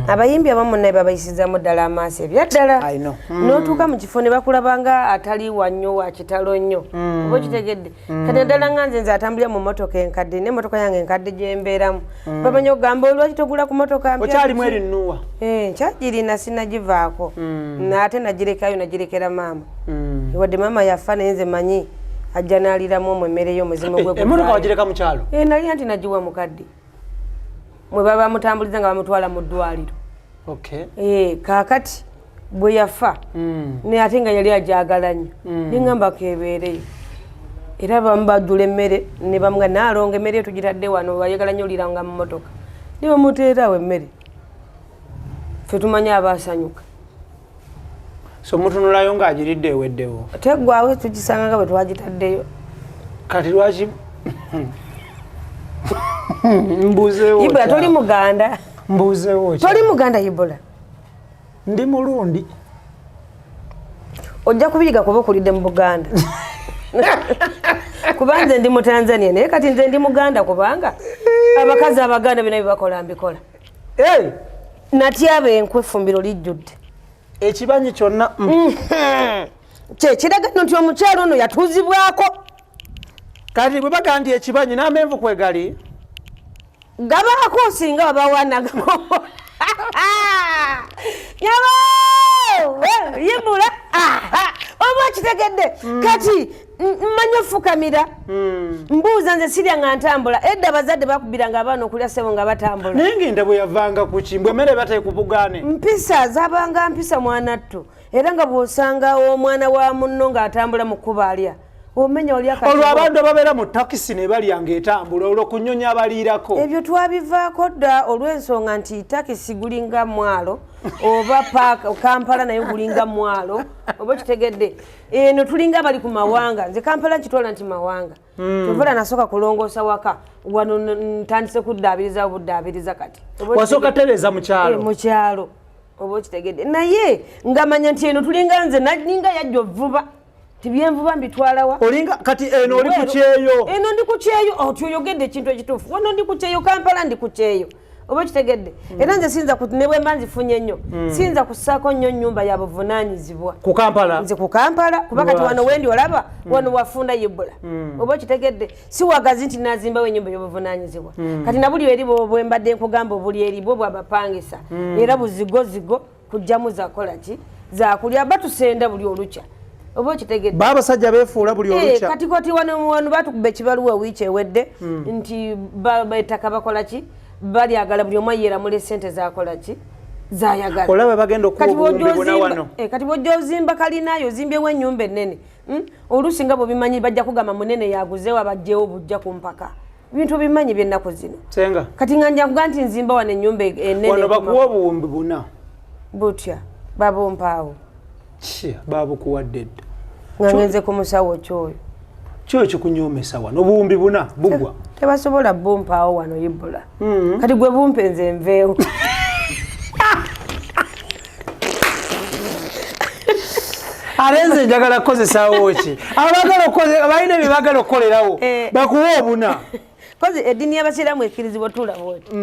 abayimbi abamu naye babayisizaamu ddala amaaso ebyaddala n'otuuka mu kifo ne bakulabanga atali wannyo wa kitalo nnyo oba okitegedde kati naddala nga nze atambulira mu mmotoka enkadde n'emmotoka yange enkadde gye mbeeramu bamanyi okugamba olwaki togula ku mmotoka mpya okyalimu erinnuwa kyagirina sinagivaako ate nagirekayo nagirekera maama wadde maama yafa naye nze manyi ajja naaliramu omwo emmere y'omuzimu gwe emmotoka wagireka mu kyalo nali anti nagiwa mukadde mwe baba bamutambuliza nga bamutwala mu ddwaliro kaakati bwe yafa naye ate nga yali agyagala nnyo neŋŋamba kebeereyo era bamu bajjula emmere ne bamuga naalonga emmere yo tugitadde wano bayagala nnyo oliranga mu mmotoka ne bamuteerawo emmere ffe tumanyi abaasanyuka so mutunulayo ng'agiridde eweddewo teggwawo tugisanga nga bwe twagitaddeyo kati lwaki mbuuzeewo Ibula toli muganda mbuuzeewo toli muganda Ibula ndi mulundi ojja kubiyiga kuba okulidde mu Buganda kuba nze ndi mu Tanzania naye kati nze ndi muganda kubanga abakazi abaganda bina bibakola mbikola natyaba enkwe effumbiro lijjudde ekibanyi kyonna kyekiraga nti omukyalo ono yatuuzibwako kati bwe baga nti ekibanyi n'amenvu kwegali gabaako singa babawanagako Ibula oba kitegedde kati mmanyi ofukamira mbuuza nze sirya nga ntambula edda abazadde bakubiranga abaana okulya ssebo nga batambula naye ngenda bwe yavanga ku kimbwe emmere bateekubugaane mpisa zabanga mpisa mwanattu era nga bw'osanga omwana wa munno ng'atambula mu kkuba alya omenya oli akati olwo abantu ababeera mu takisi ne balyanga etambula olwo ku nnyonyi abaliirako ebyo twabivaako dda olw'ensonga nti takisi gulinga mwalo oba paaka Kampala naye gulinga mwalo oba kitegedde eno tulinga abali ku mawanga nze Kampala nkitwala nti mawanga tuvala nasooka kulongoosa waka wano ntandise kuddaabiriza obuddaabiriza kati wasooka tereza mu kyalo oba kitegedde naye ngamanya nti eno tulinga nze nalinga yajja ovuba tibyenvuba mbitwalawa olinga kati eno oli ku kyeyo eno ndi ku kyeyo oti oyogedde ekintu ekituufu wano ndi ku kyeyo Kampala ndi ku kyeyo oba kitegedde era nze sinza ne bwe mba nzifunye nnyo sinza kussaako nnyo nnyumba ya buvunaanyizibwa ku Kampala nze ku Kampala kuba kati wano wendi olaba wano wafunda Ibula oba kitegedde si wagazi nti nazimbawo ennyumba y'obuvunaanyizibwa kati na buli eri bwe mbadde nkugamba obuli eri bwo bwabapangisa era buzigozigo kujjamu zakola ki zakulya batusenda buli olukya oba kitegedde baabasajja beefuula buli olukya kati wano batukuba ekibaluwa wiiki ewedde nti ettaka bakola ki balyagala buli omu ayeeramula esente zakola ki zayagala olaba bagenda okuba obuwumbi buna wano kati bw'ojja ozimba kalinayo ozimbyewo ennyumba ennene oluusi nga bwebimanyi bajja kugamba munene yaguzeewo abajjewo bujja ku mpaka bintu bimanyi by'ennaku zino Ssenga kati nga njakuga nti nzimba wano ennyumba ennene wano bakuwa obuwumbi buna butya babumpaawo baabukuwadde dda nga ngenze ku musawo kyoyo kyoyo kikunyomesa wano obuwumbi buna bugwa tebasobola bumpaawo wano Ibula kati gwe bumpe nze nveewo alenze njagala kukozesaawo ki abalina bye baagala okukolerawo bakuwa obuna kozi eddiini y'abasiraamu ekkirizibwa tulaba oti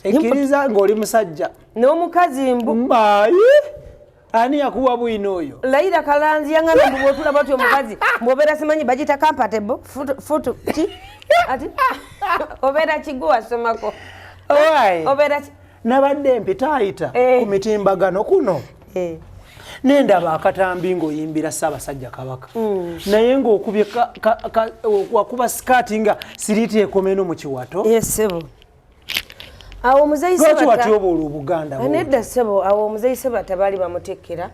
ekkiriza ng'oli musajja n'omukazi ani yakuwa bwino oyo Laira Kalanzi yangana mbu bwotulaba oti omukazi mbobeera simanyi bagita compatible futu ki ati obeera kigo wasomako obeera nabadde mpitaayita ku mitimbagano kuno nendaba akatambi ng'oyimbira Ssaabasajja Kabaka naye ng'okubye wakuba sikaati nga siriiti ekomeno mu kiwato sebo awo omuzeyi Sebata Obuganda nedda sebo awo omuzeyi Sebata baali bamutekkera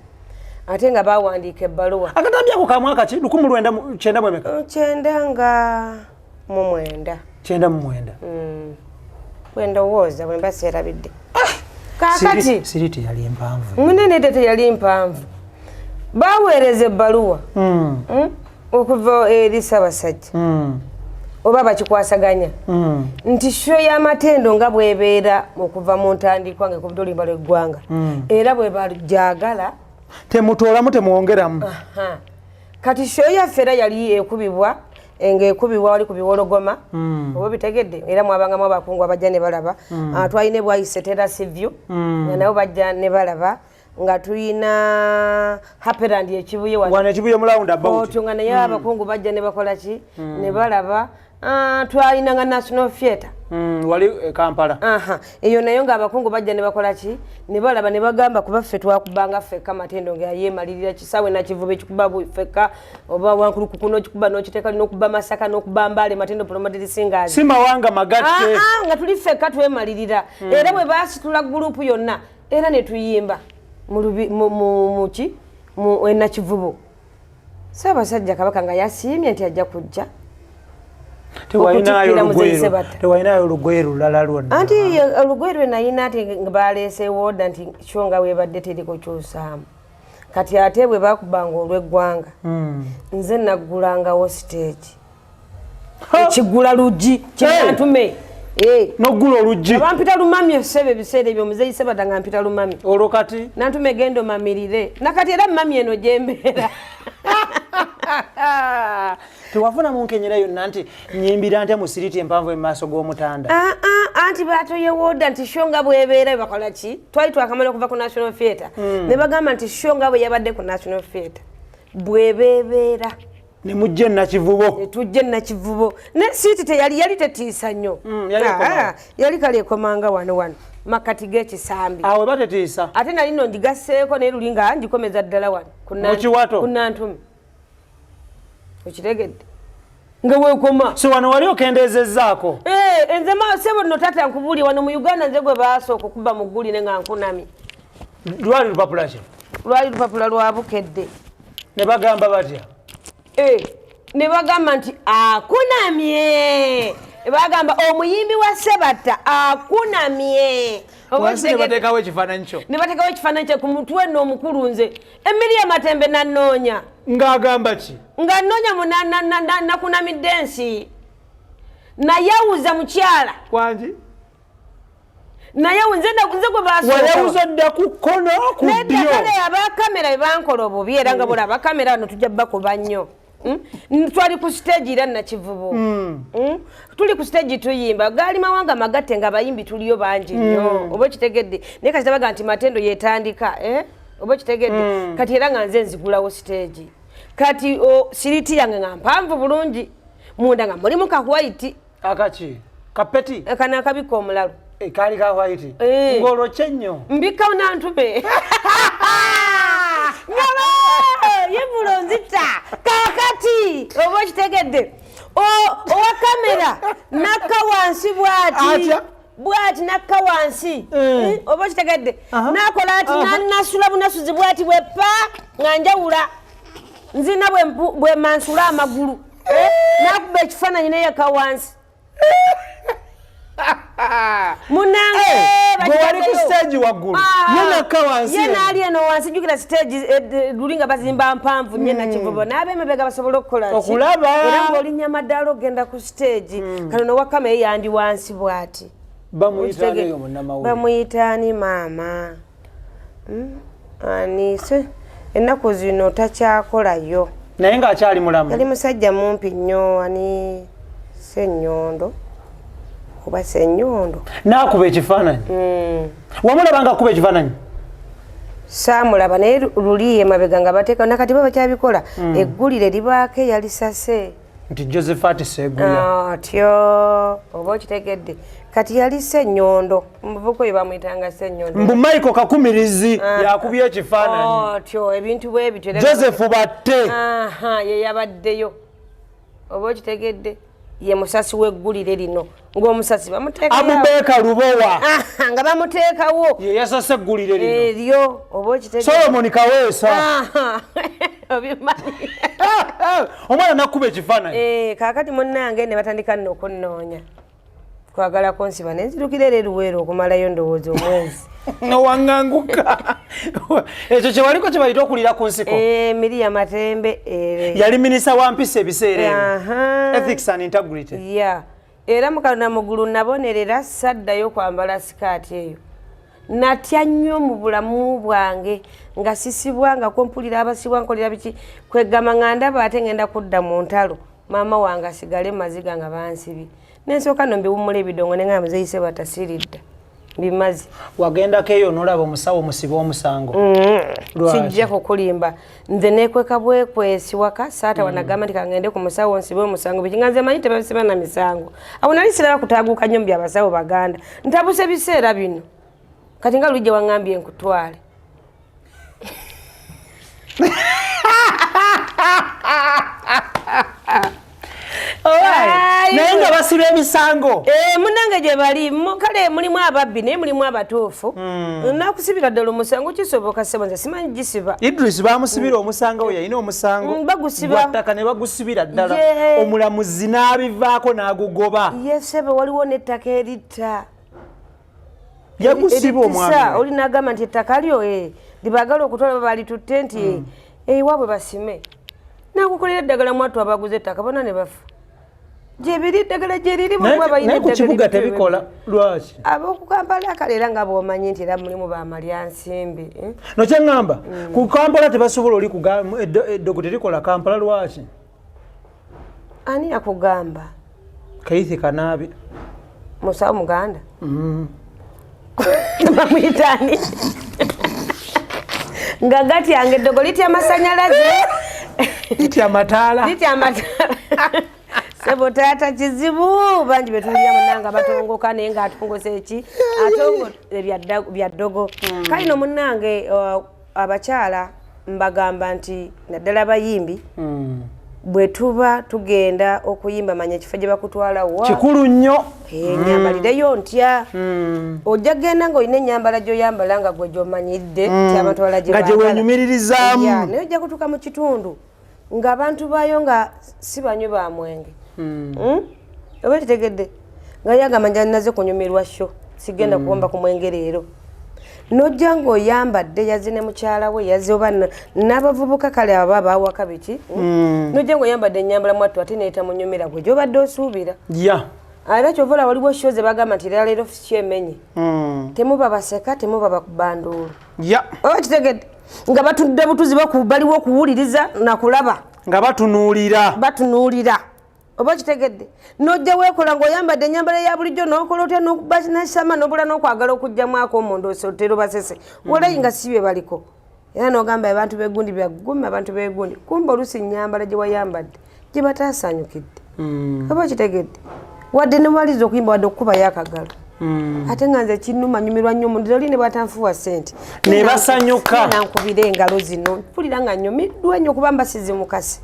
ate nga bawandiika ebbaluwa akatambi ako ka mwaka ki 1999 9 nga mu mwenda 99 bwendowooza bwe mba seerabidde kaakati siriti yali empanvu munene teyali mpanvu baweereza ebbaluwa okuva eri Ssaabasajja oba bakikwasaganya nti sho y'amatendo nga bwebeera okuva mu ntandikwa nga ekubidde oluyimba lw'eggwanga era bwe bajagala temutoolamu temwongeramu kati sho yaffe era yali ekubibwa ng'ekubibwa wali ku biwologoma oba bitegedde era mwabangamu abakungu abajja ne balaba twalina bwayise terasivyu nga nabo bajja ne balaba nga tuyina Happyland ekibuye wano ekibuye mu roundabout nga naye abakungu bajja ne bakola ki ne balaba twalina nga National Theatre wali Kampala eyo nayo ng'abakungu bajja ne bakola ki ne balaba ne bagamba kuba ffe twakubanga ffekka amatendo nga yeemalirira kisaawe nakivuba ekikuba ffekka oba wankuluku kuno okikuba n'okiteeka n'okuba Masaka n'okuba Mbale matendo promoted singers si mawanga magatte nga tuli ffekka twemalirira era bwe baasitula gurupu yonna era ne tuyimba mu Nakivubo Ssaabasajja Kabaka nga yasiimye nti ajja kujja tewalinayo olugoye lulala lwonna anti olugoye lwe nayina ati baleese wooda nti kyo nga weebadde terikukyusaamu kati ate bwe bakubanga olw'eggwanga nze naggulangawo stage ekigula luggi kinantume noggula oluggi abampita lumami osebe ebiseera ebyo muzeeyi Sebata nga mpita lumami olwo kati nantume genda omamirire nakati era mami eno gyembeera tewafuna munkenyera yonna nti nyimbira ntya mu siriti empanvu emaaso g'omutanda anti batoye wooda nti sho nga bwebeera bakola ki twali twakamala okuva ku National Theatre ne bagamba nti sho nga bwe yabadde ku National Theatre bwebeebeera ne mujje Nakivubo netujje Nakivubo ne siriti yali tetiisa nnyo yali kale ekomanga wano makati g'ekisambi awe batetiisa ate nali nno ndigasseeko naye luli nga ngikomeza ddala wano ku Nantume okitegedde nga weekoma so wano wali okendeezezzaako nze sebo nno tata nkubuli wano mu Uganda nze gwe baasooka okuba mu gguli ne nga nkunami lwali lupapula ki lwali lupapula lwa Bukedde ne bagamba batya ne bagamba nti akunamye bagamba omuyimbi wa Sebata akunamye wansi ne bateekawo ekifaananyi kyo ne bateekawo ekifaananyi kye ku mutwe nno omukulu nze Emiri Amatembe nannoonya ng'agamba ki nga nnoonya nakunamidde ensi nayawuza mukyala wangi nze gwe wayawuza dda ku kkono ku ddyo abakamera be bankola obubi era nga bula abakamera bano tujja bakuba nnyo twali ku stage era Nakivubo tuli ku stage tuyimba gaali mawanga magatte nga abayimbi tuliyo bangi nnyo oba kitegedde naye kati tabaga nti matendo yeetandika oba kitegedde kati era nga nze nzigulawo stage kati siriti yange nga mpanvu bulungi munda nga mulimu ka white akaki kapeti kana akabika omulalo kali ka white ng'olokye nnyo mbika Nantume yevulo nzita kakati oba kitegedde owa kamera nakka wansi bwati nakka wansi oba kitegedde nakola ati nanasula bunasuzi bwati bwepa nga njawula nzina bwe mansula amagulu nakuba ekifaananyi neyaka wansi munange wali ku stage waggulu yenakka wansi ye naali eno wansi jjukira stage luli nga bazimba mpanvu nnyo Nakivubo n'ab'emabega basobola okukola okulaba era ng'olinya amadaala ogenda ku stage kano nowakama ye yandi wansi bw'ati bamuyitaani maama anise ennaku zino takyakolayo naye ng'akyali mulamu yali musajja mumpi nnyo ani Ssenyondo oba Ssenyondo n'akuba ekifaananyi wamulaba nga akuba ekifaananyi saamulaba naye luli emabega nga bateeka nakati baba kyabikola eggulire libaako eyalisase nti Josephat Segula atyo oba okitegedde kati yali Ssenyondo muvuko oyo bamuyitanga Ssenyondo mbu Michael Kakumirizi yakubye ekifaananyi atyo ebintu bwe bityo Joseph Batte ye yabaddeyo oba okitegedde ye musasi w'eggulire lino ng'omusasi bamuteekayo Abubeka Lubowa nga bamuteekawo ye yasase eggulire lino eryo oba okitegedde Solomon Kaweesa obimanyi omwana nakuba ekifaananyi kaakati munnange ne batandika nno okunnoonya kwagala kunsiba ne nzirukira era eruweero okumalayo ndowooza omwezi nowaŋŋanguka ekyo kyewaliko kye bayita okulira ku nsiko Miriya Matembe yali minisita wa mpisa ebiseera ethics and integrity era mukana mugulu nabonerera saddayo kwambala sikaati eyo natya nnyo mu bulamu bwange nga sisibwanga kompulira abasibwa nkolera biki kwegama nga ndaba ate ngenda kudda mu ntalo maama wange asigale maziga nga bansibi nensooka no mbiwummula ebidongo ne nga muzeyise batasiridda bimazi wagendako eyo nolaba omusawo musiba omusango kijja kukulimba nze nekweka bwekwesi waka saata wanagamba nti kangende ku musawo nsibe omusango bikinga nze manyi tebasiba na misango awo nali siraba kutaaguuka nnyo mu byabasawo baganda ntabuse biseera bino kati nga lujja waŋŋambye nkutwale naye nga basiba emisango munange gye bali kale mulimu ababbi naye mulimu abatuufu nakusibira ddala omusango kisoboka sebo nze simanyi gisiba Idris bamusibira omusango we yalina omusango gwattaka ne bagusibira ddala omulamuzi n'abivaako n'agugoba yesebe waliwo n'ettaka eritta yagusiba omwami oli n'agamba nti ettaka lyo libagala okutwala balitutte nti ewaabwe basime nakukolera eddagala mwattu abaguze ettaka bona ne bafa gyebiri eddagala gyeriri naye ku kibuga tebikola lwaki ab'oku Kampala kaleera nga bwomanyi nti era mulimu bamalyansimbi nokyeŋŋamba ku Kampala tebasobola oli eddogo terikola Kampala lwaki ani yakugamba Kaithi Kanaabi musawo muganda bamuyitani nga gatyange eddogo litya amasanyalaze litya amataala sebo taata kizibu bangi betulira munanga batongoka naye nga atongose eki atongo bya ddogo kali no munange abakyala mbagamba nti naddala bayimbi bwe tuba tugenda okuyimba manya ekifo gye bakutwala wa kikulu nnyo nyambalireyo ntya ojja genda ng'olina ennyambala gy'oyambala nga gwe gy'omanyidde tyabatwala gye nga gye wenyumirizaamu naye ojja kutuuka mu kitundu ng'abantu baayo nga si banywi ba mwenge oba kitegedde nga yagamba nja naze kunyumirwa sho sigenda kuwomba ku mwenge leero nojja ng'oyambadde yazze ne mukyala we yazze oba n'abavubuka kale aba baawaka biki nojja ng'oyambadde ennyambala mwattu ate neeta munyumira gwe gy'obadde osuubira era kyovola waliwo sho ze bagamba nti era leero kyemenye temuba baseka temuba bakubanduulu oba kitegedde nga batudde butuzi baliwo okuwuliriza nakulaba nga batunuulira oba kitegedde nojja weekola ng'oyambadde ennyambala ya bulijjo n'okola otya n'okubasama n'obula n'okwagala okuggyamwako omundoosi otero basese walayi nga si bye baliko era n'ogamba abantu b'eggundi byaggumi abantu b'eggundi kumba oluusi ennyambala gye wayambadde gye bataasaanyukidde oba kitegedde wadde ne waliza okuyimba wadde okukubayo akagalo ate nga nze kinnuma nyumirwa nnyo omuntu oli ne batanfuwa ssente ne basanyuka nankubira engalo zino mpulira nga nyumiddwa nnyo kuba mbasize mukasi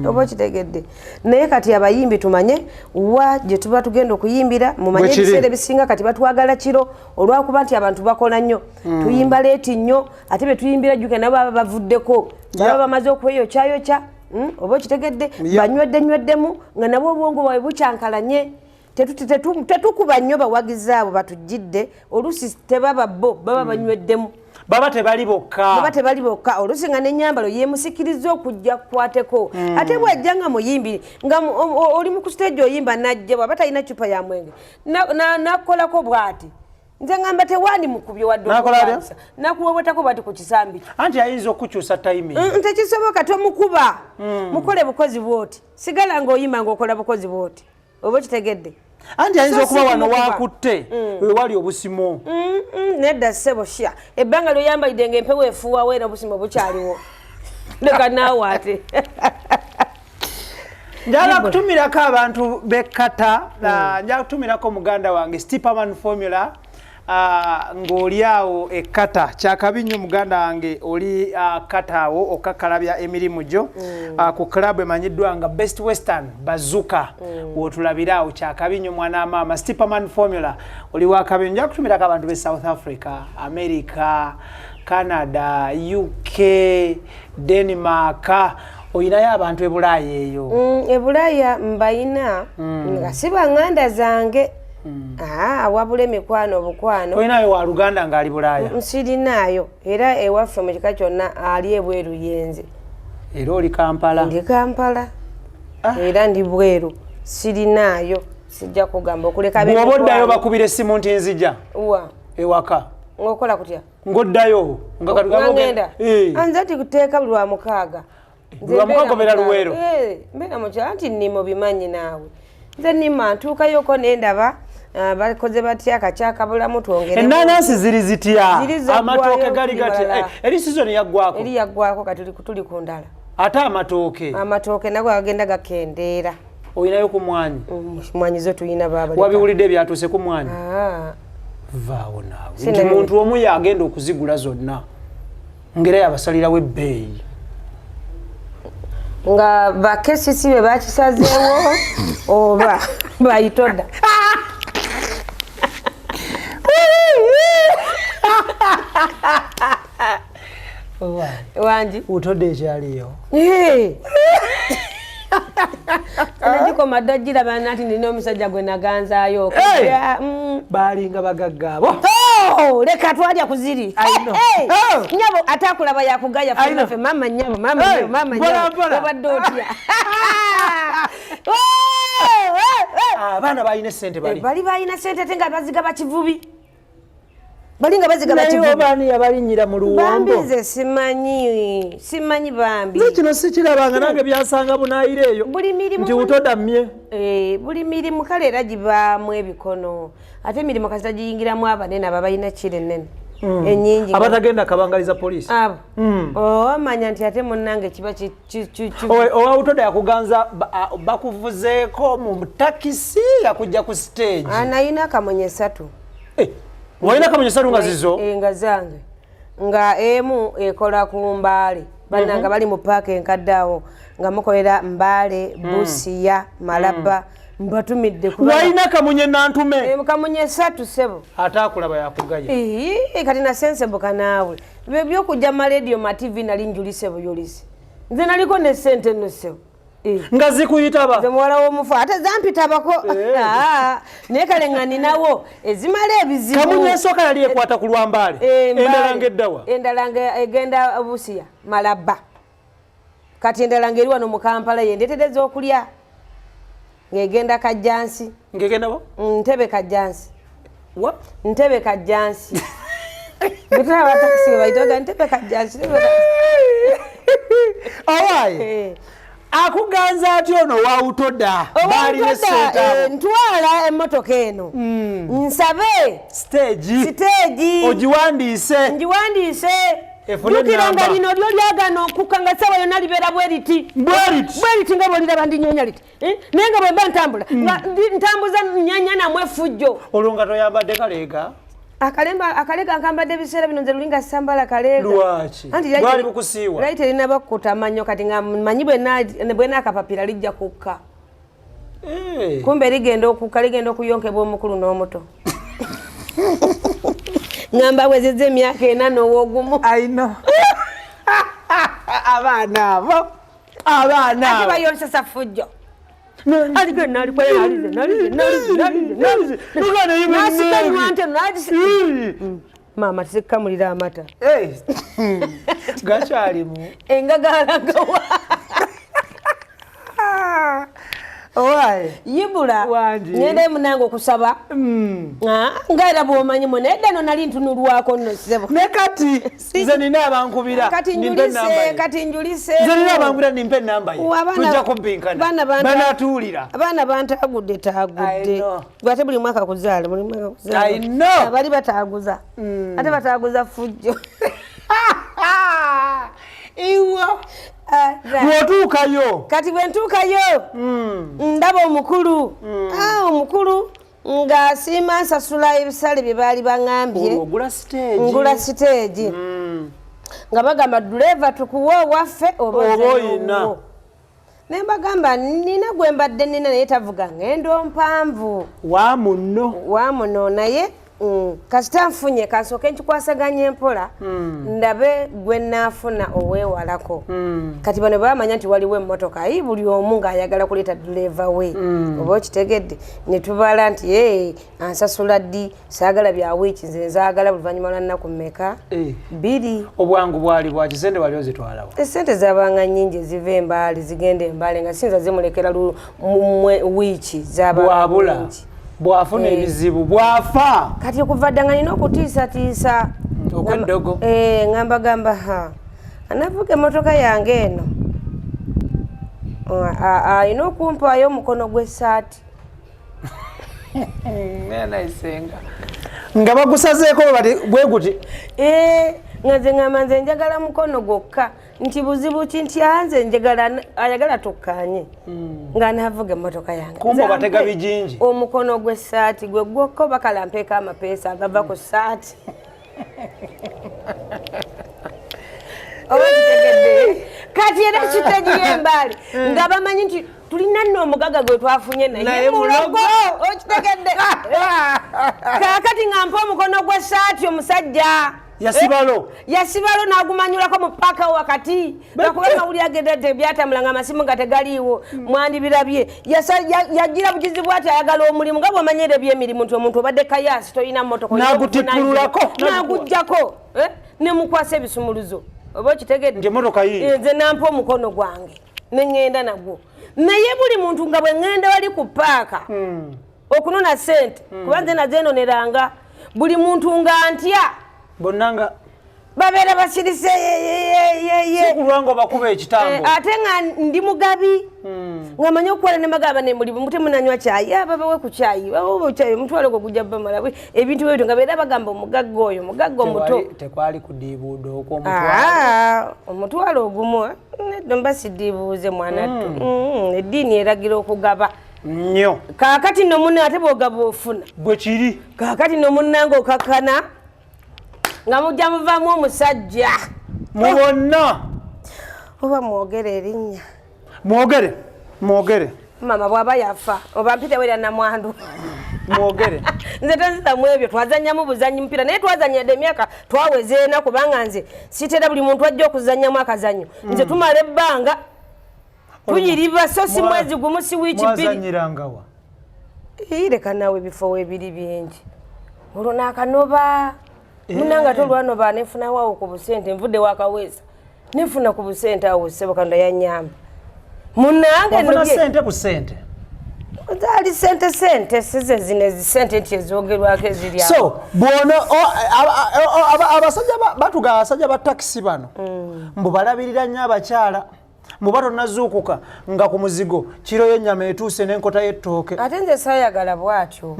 oba kitegedde naye kati abayimbi tumanye wa gye tuba tugenda okuyimbira mumanye ebiseera ebisinga kati batwagala kiro olwakuba nti abantu bakola nnyo tuyimba leeti nnyo ate betuyimbira jjuke nabo baba bavuddeko baba bamaze okweyokya oba kitegedde banyweddenywedemu nga nabo obwongo bwabwe bukyankalanye tetukuba nnyo bawagizi abo batujjidde oluusi tebaba bo baba banywedemu baba tebali bokka oluusi nga n'ennyambalo yemusikiriza okujja kukwateko ate bwajja nga muyimbi nga oli mu kusiteegi oyimba najja bwaba talina cupa ya mwenge nakolako bw'ati nze ngamba tewandi mukubye wadde okubansa nakuwebwetako bwati ku kisambi anti ayinza okukyusa timing tekisoboka tomukuba mukole bukozi bwoti sigala ng'oyimba ng'okola bukozi bwoti oba kitegedde anti ayinza okuba wano wakutte wewali obusimo nedda ssebo sha ebbanga lyoyambalidde ng'empewo efuuwawo era obusimo bukyaliwo leka naawe ate njala kutumirako abantu bekkata njala kutumirako muganda wange Stiperman Formula ng'oli awo ekkata kyakabi nnyo muganda wange oli kata awo okakalabya emirimu gyo ku club emanyiddwa nga Best Western Bazooka wotulabira awo kyakabi nnyo mwana maama Stiperman Formula oli wakabi njala kutumirako abantu be South Africa America Canada, UK, Denmark, oyinayo abantu ebulaaya eyo? Ebulaaya mbayina nga siba nganda zange. Wabula emikwano obukwano. Oyinayo wa Luganda ng'ali bulaaya? Nsirinayo, era ewaffe mu kika kyonna ali ebweru yenze. Era oli Kampala? Ndi Kampala. Era ndi bweru. Sirinayo. Sijja kugamba okuleka bwe boddayo bakubira essimu nti nzija ewaka ng'okola kutya ng'oddayo nga katugenda anze ti kuteeka buli lwa mukaaga beera Luweero mbeera mu kyalo nti nnimo bimanyi naawe nze nnima ntuukayoko nendaba bakoze batya akakyakabulamu twongere ennaanansi ziri zitya amatooke gali gatya eri sizoni yaggwako eri yaggwako kati tuli ku ndala ate amatooke nago agenda gakendeera. Oyinayo ku mwanyi? Mwanyi zo tuyina baba. Wabiwulidde byatuuse ku mwanyi? Vaawo naawe. Nti muntu omu yagenda okuzigula zonna. Ngera yabasalirawo ebbeeyi. Nga bakesisi be bakisazeewo oba bayitoda. Wanji. Utodde ekyaliyo. Anajiko madajira banati nina omusajja gwe naganzaayo. Balinga bagaggaabo. Leka twalya kuziri. Nyabo atakulaba yakugaya ffe mama nyabo mama nyabo. Obadde otya. Abaana balina ssente bali. Bali balina ssente ate nga baziga bakivubi. Balinga baziga bakivubi. Naye obaani yabalinnyira mu luwombo. Bambi nze simanyi bambi. Nze kino sikirabanga nange byasanga bunaayire eyo. Nti utodammye. Buli mirimu kale era gibaamu ebikono. Ate emirimu kasi tagiyingiramu abanene aba balina kiri ennene. Ennyingi. Abatagenda kabangaliza poliisi. Abo. Wamanya nti ate munnange kiba owa utoda yakuganza bakuvuzeeko mu takisi yakujja ku stage. Nayina kamonye 3. Walina kamonye 3 nga zizo? Nga zange. Nga emu ekola ku Mbaale. Bannanga bali mu paaka enkadde awo nga mukolera Mbaale, Busiya, Malaba. Mbatumidde kuba. Walina kamonye Nantume? Kamonye 3 sebo. Ate akulaba yakugaya. Kati na sensible naawe. Byokujja ma radio ma TV nali njulise buyulise. Nze naliko ne sente no sebo. Nga zikuyitaba? Nze muwala w'omufu ate zampitabako. Naye kale nga ninawo ezimala ebizibu. Kamunye esooka yali ekwata ku Lwambaale? Endala ng'eddawa? Endala egenda Busiya, Malaba. Kati endala ng'eri wano mu Kampala yendetereza okulya. Ngegenda Kajjansi. Ngegenda bo? Ntebe Kajjansi. What? Ntebe Kajjansi. Bitara batakisi baitoga Ntebe Kajjansi. Awaye. Akuganza ati ono wa utoda. Bali ne senta. Ntwala emmotoka eno. Nsabe. Stage. Ojiwandiise. Njiwandiise. Dukiranga lino lyo lyagano okukanga sawa yonna libeera bweriti. Bweriti nga bwolira bandinyonya liti. Naye nga bwe mba ntambula. Ntambuza nyanya namwe effujjo. Olwo nga toyambadde kaleega? Akalega nkambadde ebiseera bino nze lulinga sambala kalega. Lwaki? Bwali bukusiiwa? Lwaki terina bakukuta mannyo kati nga manyi bwena akapapira lijja kukka. Kumbe ligenda okuyonkebwa omukulu n'omuto. Ngamba wezezza emyaka 4 n'owogumu. I know. Abaana abo. Ate bayonsesa fujjo. Alige nali kwa nalize. Mama tisekamulira amata. Gakyalimu. Engagalagawa. Owaye. Yibula. Ngende munango kusaba. Ngaira bwomanyi mwe nedda no nali ntunulwako nno sebo. Ne kati nze nina abankubira. Kati njulise. Nze nina abankubira nimpe namba ye. Tujja kumpinkana. Banatuulira. Abaana bantagudde. Gwate buli mwaka kuzaala. I know. Abali bataaguza. Ate bataaguza fujjo. Iwa. Bwotuukayo. Kati bwe ntuukayo ndaba omukulu. Omukulu ng'asiima nsasula ebisale bye baali baŋŋambye. Ngula stage. Nga bagamba duleeva tukuwa owaffe oba oyina. Ne mbagamba nina gwe mbadde nina naye tavuga ng'endo mpanvu. Waamuno naye kasita nfunye kansooke nkikwasaganya empola ndabe gwe naafuna oweewalako kati bano bamanya nti waliwo emmotoka ayi buli omu ng'ayagala kuleeta duleeva we oba okitegedde ne tubala nti ansasula ddi saagala bya wiiki nze nzaagala luvannyuma lwa nnaku mmeka 2 obwangu bwali bwaki sente wali ozitwalawo esente zabanga nnyingi eziva embaali zigenda embaali nga sinza zimulekera wiiki zabanga nnyingi bwafuna ebizibu bwafa kati okuva dda nga nina okutiisatiisa okwendogo ngamba anavuga emmotoka yange eno alina okumpaayo omukono gw'essaati naisenga nga bagusazeeko bwe guti nga nze ngamba nze njagala mukono gwokka nti buzibu ki nti anze njagala ayagala tukkaanye nga naavuga emmotoka yange kumba batega bijinji omukono gw'essaati gwe gwokka bakalampeeko amapeesa agava ku ssaati oba kitegedde kati era kitegire embaali nga bamanyi nti tulina nno omugaga gwe twafunye naye mulogo okitegedde kakati nga mpa omukono gw'essaati omusajja yasibalo n'agumanyulako mu paaka wakati nakubanga buli agendedde ebyatamulanga amasimu nga tegaliiwo mwandibirabye yagira bugizi bwati ayagala omulimu nga bw'omanyire ebyemirimu nti omuntu obadde kayaasi tolina mmotoka n'agujjako ne mukwasa ebisumuluzo oba okitegedde nze nampa omukono gwange ne ŋŋenda nagwo naye buli muntu nga bwe ŋŋenda wali ku paaka okunona ssente kuba nze nazenoneranga buli muntu nga ntya bonnanga babeera basirise sikulwango bakuba ekitambo ate nga ndi mugabi nga manyi okukola ne magaba ne muli mute munanywa caayi babawe ku caayi caayi omutwalo gwe gujja bamala ebintu bwebyo nga beera bagamba omugagga oyo mugagga omuto tekwali kudiibuudo okwo omutwalo ogumu neddo mba sidiibuuze mwanattu eddiini eragira okugaba nnyo kaakati nno munna ate bwogaba ofuna bwe kiri kaakati nno munnanga okakkana nga mujja muvaamu omusajja mubonna oba mwogere erinnya mwogere mama bw'aba yafa oba mpita wera namwandu mwogere nze tazitamu ebyo twazannyamu buzannyi mupiira naye twazannyadde emyaka twaweze ena kubanga nze sitera buli muntu ajja okuzannyamu akazannyo nze tumala ebbanga tuyiriba so si mwezi gumu si wiiki mwazanyirangawa leka nawe ebifo weebiri bingi olwo naakanoba munanga tolwanoba nefunawo awo ku busente nvudde wakaweesa nefuna ku busente awo ssebo kanda yanyamba munange sente busente ali sente size zine zisente nti ezogerwako eziri awo so bwona abasajja batuga abasajja ba takisi bano mbu balabirira nnyo abakyala muba tonazuukuka nga ku muzigo kiro y'ennyama etuuse n'enkota y'ettooke ate nze saayagala bw'atyo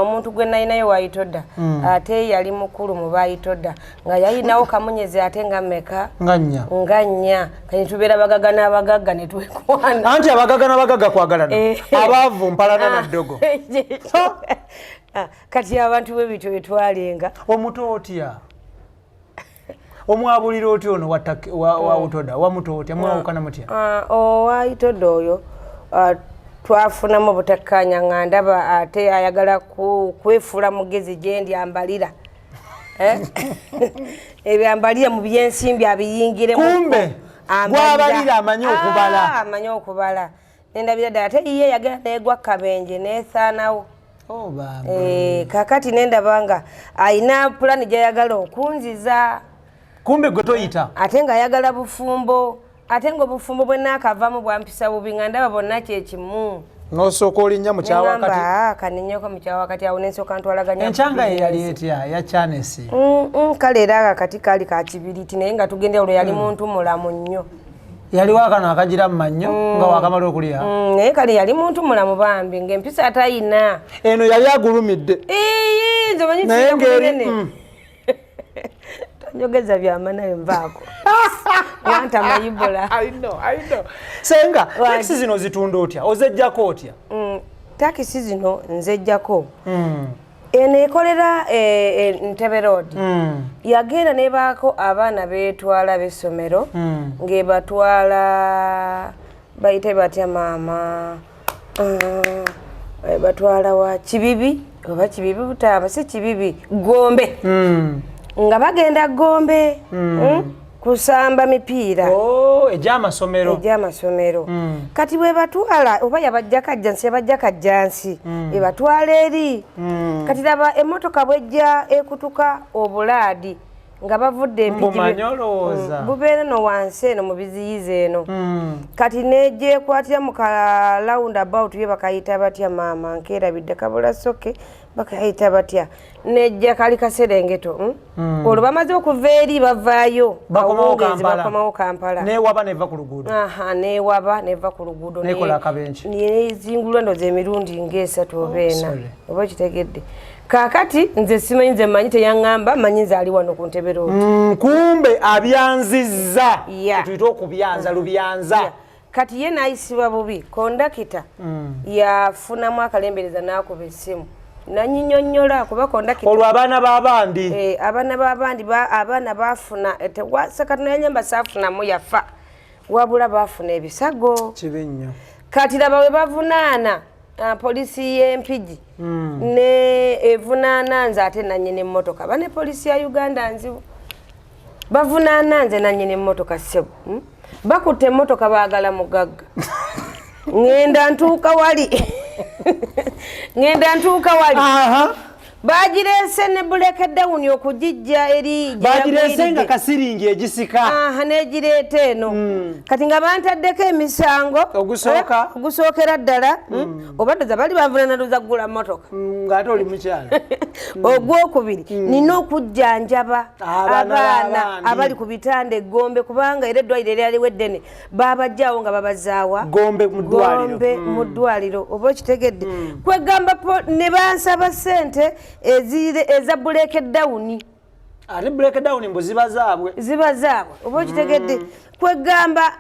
omuntu gwe nalinayo waayitodda ate yali mukulu mu baayitodda nga yalinawo kamunyezi ate nga mmeka nga nnya kati tubeera bagagga n'abagagga ne twekwana anti abagagga n'abagagga kwagalana abaavu mpalana na ddogo kati abantu b'ebityo etwalenga omuto otya omwabulira otya ono wa utoda wamuto otya mwawukana mutya owaayitodda oyo twafunamu obutakkanya nga ndaba ate ayagala kwefuula mugezi gyendi ambalira ebyambalira mu byensimbi abiyingiremu kumbe gwabalira amanyi okubala nendabira ddala ate iye yagera neegwa kabenje neesaanawo kakati nendabanga ayina pulani gyayagala okunziza kumbe gwe toyita ate ng'ayagala bufumbo ate ng'obufumbo bwe naakavaamu bwampisa bubi nga ndaba bonna kyekimu n'osooka olinnya mu kyawakati kaninnyeko mu kyawakati awo nensooka ntwalaganya enkyanga ye yali etya ya chanesi kale era akati kaali ka kibiriti naye nga tugendera olwo yali muntu mulamu nnyo yali wakano akagira mu mannyo nga wakamala okulya naye kale yali muntu mulamu bambi ng'empisa atayina eno yali agulumidde nze manyi njogeza byamanayo nvaako wanta mayibula I know senga takisi zino zitunda otya ozejjako otya takisi zino nzejjako eno ekolera Ntebe Road yagenda nebaako abaana beetwala b'essomero ng'ebatwala bayite batya maama batwala wa Kibibi oba Kibibi Butamba si Kibibi Gombe nga bagenda Gombe kusamba mipiira ej'amasomero kati bwe batwala oba yabajja kajjansi ebatwala eri kati laba emmotoka bwejja ekutuka obulaadi nga bavudde empigi bubeera no wansi eno mu biziyiza eno kati nejekwatira mu ka roundabout ye bakayita batya maama nkeerabidde kabula soke bakayita batya nejja kali kaserengeto olwo bamaze okuva eri bavaayo bakomawo Kampala newaba neva ku luguudo newaba neva ku luguudo nekola akabenki nezingulwa ndoza emirundi ng'esatu oba ena oba kitegedde kakati nze simanyi nze manyi teyaŋŋamba manyi nze ali wano ku ntebe rooti kumbe abyanzizza tuyita okubyanza lubyanza kati ye nayisibwa bubi kondakita yafunamu akalembereza n'akuba essimu nanyinyonnyola kuba kondakita olwo abaana b'abandi abaana baafuna tewasakati nayanyamba saafunamu yafa wabula baafuna ebisago kibi nnyo kati laba we bavunaana polisi y'empigi ne evunaana nze ate nanyini emmotoka bane polisi ya Uganda nzibu bavunaana nze nanyini emmotoka ssebo bakutte emmotoka baagala mugagga ngenda ntuuka wali bagireese ne breakdown okugijja eri bagireese nga kasiringi egisika negireeta eno kati nga bantaddeko emisango ogusookera ddala obaddoza bali bavunana luza kugula mmotoka ng'ate oli mukyala ogwokubiri nina okujjanjaba abaana abali ku bitanda Gombe kubanga era eddwaliro eryaliwo eddene babajjaawo nga babazaawa Gombe mu ddwaliro oba okitegedde kwegamba ne bansaba ssente eza breakdown ate breakdown mbu ziba zaabwe oba okitegedde kwegamba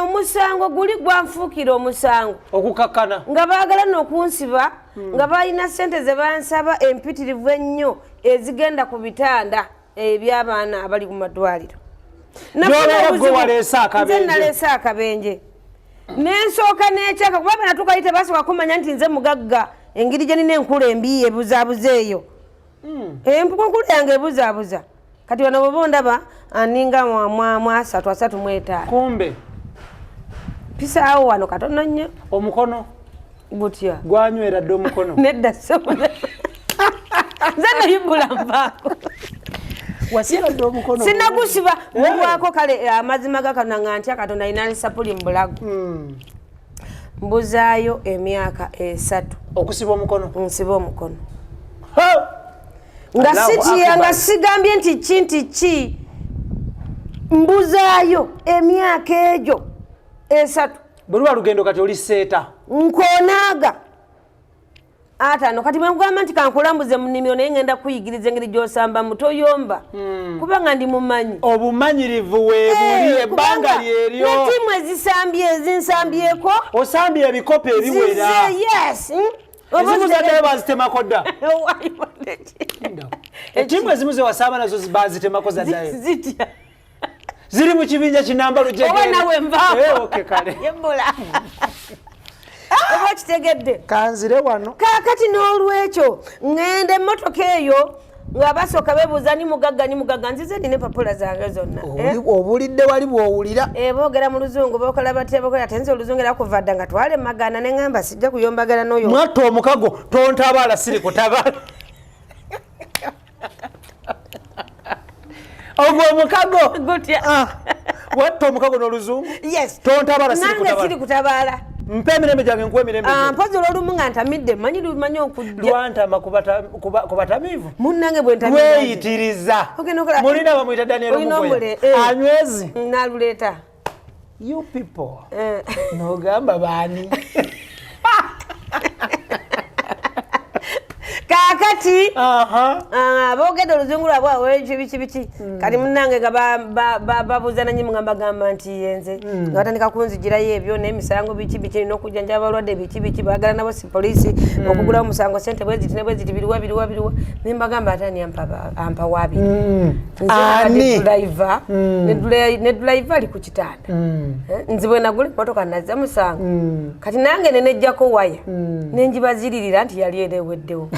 omusango guli gwanfuukira omusango okukakkana nga baagala n'okunsiba nga balina ssente ze bansaba empitirivu ennyo ezigenda ku bitanda eby'abaana abali ku madwaliro naleese akabenje nensooka n'ekyaka kuba bana tukayite basooka kumanya nti nze mugagga engeri gye nina enkula embi ebuzaabuza eyo enkula yange ebuzaabuza kati wano bwe ndaba aninga mu 335 kumbe pisaawo wano katono nnyo omukono gutya gwanywera dde omukono nedda nze nayibula mpaako wasiradde omukono sinagusiba mulwako kale amazima gakananga ntya Katonda alina sapuli mu bulago mbuzaayo emyaka 3 okusiba omukono nsiba omukono nga sitya nga sigambye nti ki mbuzaayo emyaka egyo 3 bwe luba lugendo kati oli seeta nkonaaga 5 kati bwengamba nti kankulambuze mu nnimiro naye ngenda kuyigiriza engeri gy'osamba mutoyomba kubanga ndi mumanyi obumanyirivu weebuli ebbanga lyeryo netiimu ezinsambyeko osambye ebikopo ebiwera ezimu zaddayo bazitemako dda etiimu ezimu zewasamba nazo bazitemako zaddayo ziri mu kibinja kinamba lujegeoba kitegedde kanzire wano kakati n'olwekyo ngenda emmotoka eyo nga basooka beebuuza ni mugagga nzize nina empapula zange zonna obulidde wali bw'owulira boogera mu luzungu bokola batya bokola tenze oluzungu era kuva dda nga twale magana ne ŋŋamba sijja kuyombagana n'oyo mwatta omukago tontabaala siri kutabaala ogwo omukago gutya watta omukago n'oluzungu yes tontabaala nange siri kutabaala mpa emirembe gyange nkuwa emirembe mpozi olwolumu nga ntamidde manyi lumanyi okujja lwantama ku batamiivu munnange weyitiriza mulina bamuyita Daniel Mugoya anywezi naluleeta you people nogamba baani kakati boogedde oluzungu lwabwe awe biki kati munnange nga babuuza nanyi mugamba gamba nti yenze nga batandika kunzigirayo ebyo n'emisango biki n'okujjanjaba abalwadde biki baagala nabo si poliisi okugulawo musango sente bweziti ne bweziti biriwa ne mbagamba ate ani ampa wabi nze ne driver ali ku kitanda nze bwe nagula emmotoka nazza musango kati nange ne nejjako waya nenjibaziririra nti yali ereweddewo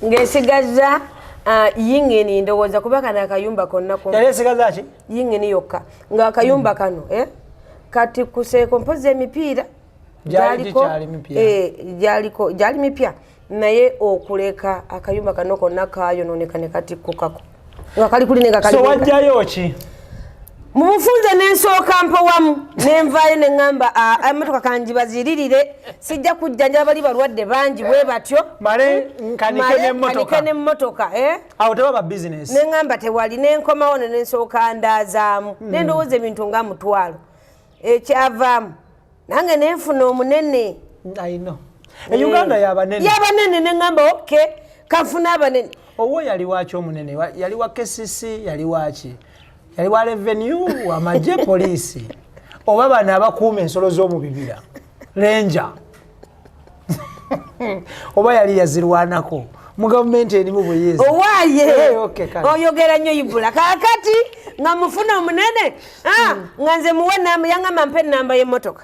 ng'esigaza yingeni ndowooza kuba kano akayumba konna yali esigaza ki yingeni yokka ng'akayumba kano kati kuseeko mpozi emipiira gyali mipya naye okuleka akayumba kano konna kayonooneka ne katikkukako nga kali kuli nenga kali so wajjayo ki mu bufunze n'ensooka mpowamu n'envaayo ne ŋŋamba emmotoka kanjibaziririre sijja kujjanja bali balwadde bangi bwe batyo male nkanike n'emmotoka awo teba ba bizinesi ne ŋŋamba tewali n'enkomawo ne n'ensooka ndaazaamu ne ndowooza ebintu nga mutwalo ekyavaamu nange nenfuna omunene Uganda y'abanene ne ŋŋamba oke kanfuna abanene owo yali waki omunene yali wa KCC yali waki yali wa revenue wa maje poliisi oba bano abakuuma ensolo z'omu bibira ranger oba yali yazirwanako mu gavumenti erimu bweyezi owaaye oyogera nnyo ibula kakati nga mufuna omunene nga nze muwe namba yaŋŋamba mpa ennamba y'emmotoka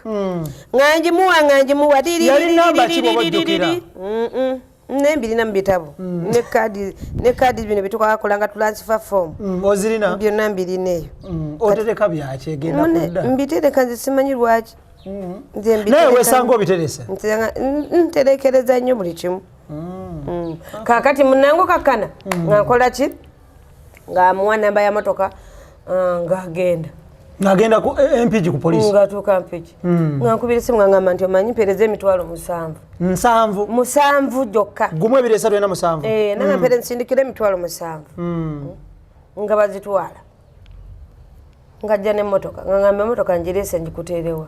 nga ngimuwa yali namba ki bw'obojjukira nembirina mu bitabo ne kaadi bino byetukakola nga transfer form ozirina byonna mbirina eyo otereka byaki egenda kudda mbitereka nze simanyi lwaki naye wesanga obiterese nterekereza nnyo buli kimu kakati munango kakana nga nkola ki nga amuwa namba ya motoka ng'agenda ng'agenda ku MPG ku poliisi ng'atuuka mpiki nga nkubira esimu nga ngamba nti omanyi mpereza emitwalo 7 gyokka gumu 237 nanga mpere nsindikira emitwalo 7 nga bazitwala ngajja n'emmotoka nga ngamba emmotoka ngireese ngikuteerewa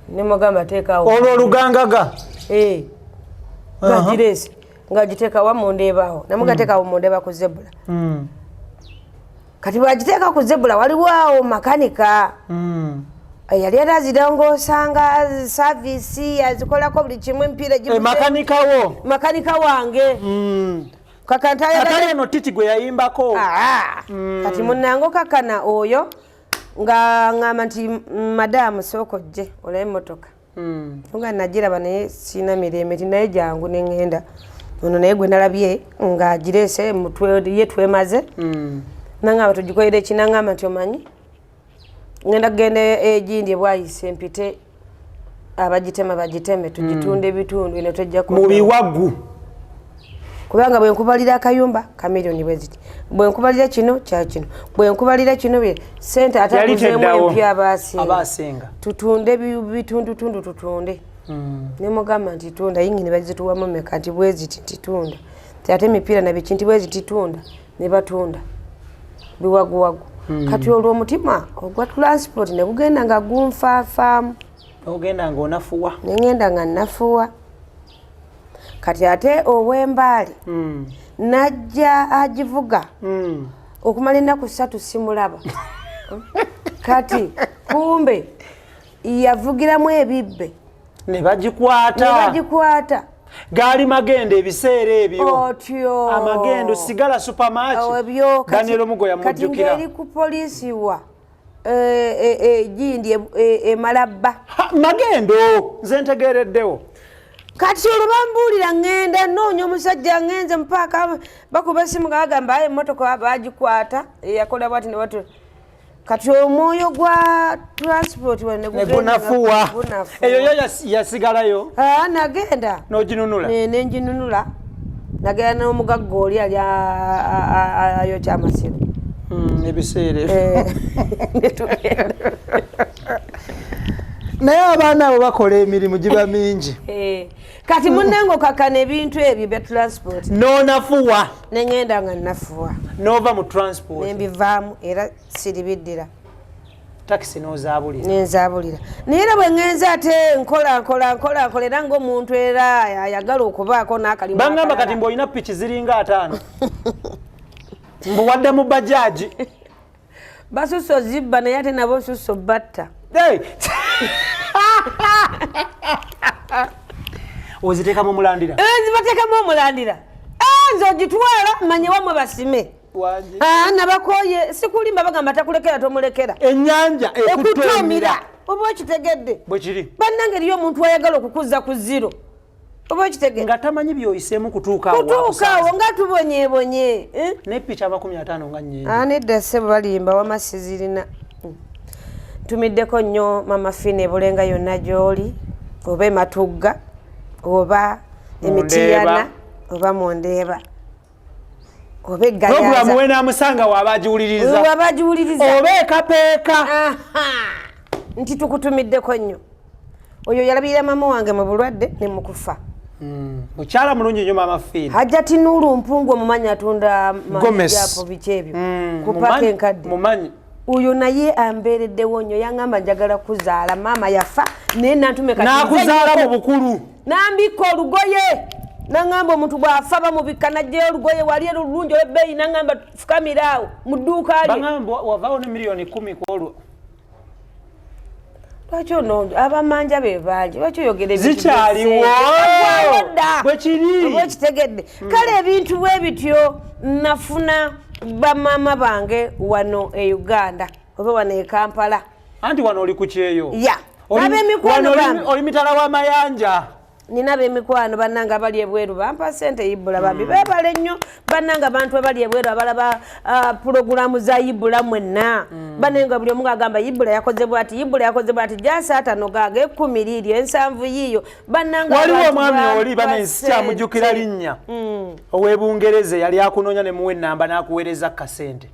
ne mugamba teekaawo olwo olugangaga nga gireese nga giteekawa mu ndeebaawo namugateekaawo mu ndeeba ku zebula kati bwagiteeka ku zebula waliwo awo makanika yali azirongosanga saavisi azikolako buli kimu empiira makanika wange kakantayagala eno titi gwe yayimbako kati munnango kakana oyo nga ngamba nti madamu sooka ojje olabe emmotoka nga nagiraba naye siina mirembe ti naye jangu neŋŋenda ono naye gwe nalabye ng'agireese ye twemaze nangamba tugikolere ekinangamba nti omanyi ngenda kugenda egindi ebwayise mpite abagitema bagiteme tugitunde ebitundu eno tojja mu biwaggu kubanga bwe nkubalira akayumba kamiliyoni bwe ziti bwe nkubalira kino kya kino bwe nkubalira kino bye sente atakuzeemu empya abaasinga tutunde bitundutundu tutunde ne mugamba nti tunda yingini bazituwamu meka nti bwe ziti ntitunda ate emipiira nabiki nti bwe ziti tunda ne batunda biwaguwagu kati olw'omutima ogwa transport ne gugenda nga gunfaafaamu ogenda ng'onafuwa nengenda nga nafuwa kati ate ow'embaali najja agivuga okumala ennaku 3 simulaba kati kumbe yavugiramu ebibbe ne bagikwata gaali magendo ebiseera ebyo otyo amagendo sigala supermarket Daniel Mugo yamujjukira kati ngeri ku poliisi wa gindi emalabba magendo nze ntegeereddewo kati olwo bambuulira ŋŋenda noonya omusajja ŋŋenze mupaaka bakuba esimu gagamba aye emmotoka bagikwata yakola bwati ne batu kati omwoyo gwa transport negunafuwa eyo yo yasigalayo nagenda n'oginunula nenginunula nagenda n'omugagga oli ali ayokya amasiro ebiseera naye abaana abo bakola emirimu giba mingi kati munnange okakana ebintu ebyo bya transport n'onafuwa neŋŋenda nga nafuwa n'ova mu transport nembivaamu era siribiddira taxi n'ozaabulira nenzaabulira naye era bwe ngenza ate nkola era ng'omuntu era ayagala okubaako n'akalimu bangamba kati mbw'olina piki ziringa 5 mbuwadde mu bajaaji basusse ozibba naye ate nabo osusse obatta oziteekamu omulandira zibateekamu omulandira nze ogitwala manye wamwe basime nabakoye sikulimba bagamba takulekera tomulekera ennyanja ekutomira oba okitegedde bwe kiri bannange eriyo omuntu ayagala okukuza ku zero oba okitegedde nga tamanyi byoyiseemu kutuukaawo nga tubonyebonye ne picha 50 nga nnyingi nedda ssebo balimba wama sizirina tumiddeko nnyo mama Fine Bulenga yonna gy'oli oba ematugga oba emitiyana oba mundeeba oba programu weenamusanga waabagiwuliriza oba ekapeeka nti tukutumiddeko nnyo oyo yalabirira mama wange mu bulwadde ne mukufa mukyala mulungi nnyo mama Fine Hajjati Nuru Mpungu omumanyi atunda majapo biki ebyo kupaka enkadde mumanyi uyo naye ambeereddewo nnyo yaŋŋamba njagala kuzaala maama yafa naye nantume kati n'akuzaala mu bukulu nambika olugoye naŋŋamba omuntu bw'afa bamubikka najjayo olugoye wali olulungi olw'ebbeeyi naŋŋamba fukamiraawo mu dduuka lye baŋŋamba wavaawo ne miliyoni 10 ku olwo lwaki ono abamanja be bangi lwaki oyogera zikyaliwo bwe kiri oba okitegedde kale ebintu bwe bityo nafuna bamaama bange wano e Uganda oba wano e Kampala anti wano oli ku kyeyo ab'emikwano oli mitala w'amayanja nina b'emikwano bannanga abali ebweru bampa ssente Ibula bambi beebale nnyo bannanga abantu abali ebweru abalaba pulogulaamu za Ibula mwenna banenga buli omu agamba Ibula yakoze bw'ati jasa atano gaaga 10 liiryo 7 yiiyo bannanga waliwo omwami oli banensi kyamujjukira linnya ow'Ebungereza yali akunoonya ne muwa ennamba n'akuweereza kasente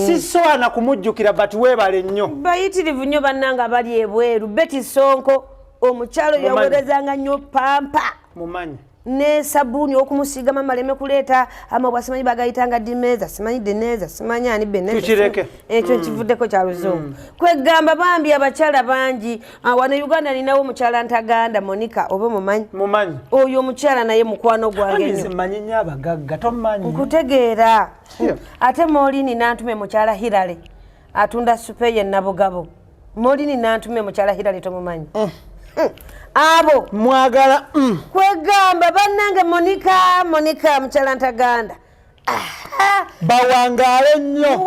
siswana kumujjukira but weebale nnyo bayitirivu nnyo bannanga abali ebweru Betty Sonko omukyalo yaweerezanga nnyo pampa mumanyi ne sabuuni okumusiiga mama aleme kuleeta amabwa simanyi bagayitanga dimeza simanyi deneza simanyi ani tukireke ekyo kivuddeko kya luzungu kwegamba bambi abakyala bangi wano Uganda ninawo omukyala Ntaganda Monica oba mumanyi oyo omukyala naye mukwano gwange nnyo manyi nnyo abagagga tomanyi nkutegeera ate Molini Nantume mukyala Hilary atunda supe ye Nabugabo Molini Nantume mukyala Hilary tomumanyi abo mwagala kwegamba bannange Monica mukyala Ntaganda bawangaale nnyo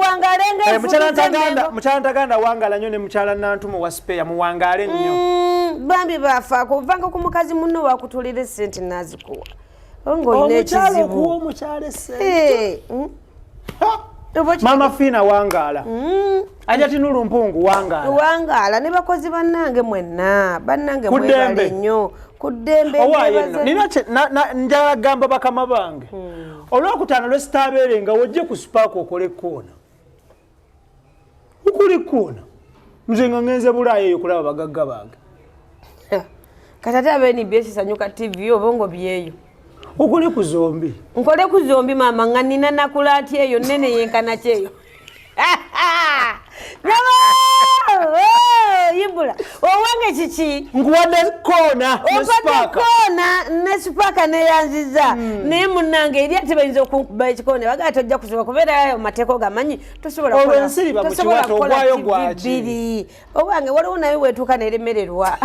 mukyala Ntaganda wangala nnyo ne mukyala Nantume wa Speya muwangaale nnyo bambi bafa kuvanga ku mukazi munno wakutulira essente nazikuwa ng'olina ekizibu omukyala essente mama Fine wangaala Hajjati Nuru Mpungu wangaala ne bakozi bannange mwenna bannange mwebale nnyo ku ddembe njala gamba bakama bange olwokutaano lwesitaabeere nga wojje ku sipaaka okole koona ukuli koona nze nga ngenze Bulaaya eyo kulaba bagagga bange kati ate abeNBS Sanyuka TV obongo byeyo okole ku zombi nkole ku zombi maama nga nina nakulaati eyo nene yenkana kyeyo Ibula owange kiki nkuwadde koona ne sipaaka neyanziza naye munnange eri ate bayinza okunkuba ekikoone bagala tojja kusobola kubeera amateeko gamanyi tosobola kukola bbiri owange waliwo naye weetuuka neremererwa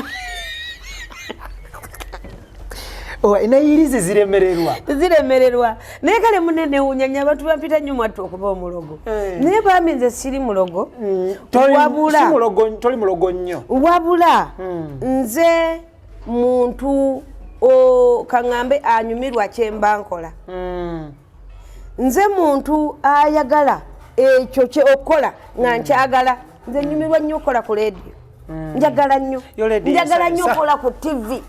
enayirizi ziremererwa naye kale munene wunyanya abantu bampita nnyo mwattu okuba omulogo naye bambi nze siri mulogo toli mulogo nnyo wabula nze muntu kaŋŋambe anyumirwa kyemba nkola nze muntu ayagala ekyo okukola nga nkyagala nze nyumirwa nnyo okukola ku leediyo njagala nnyo okukola ku TV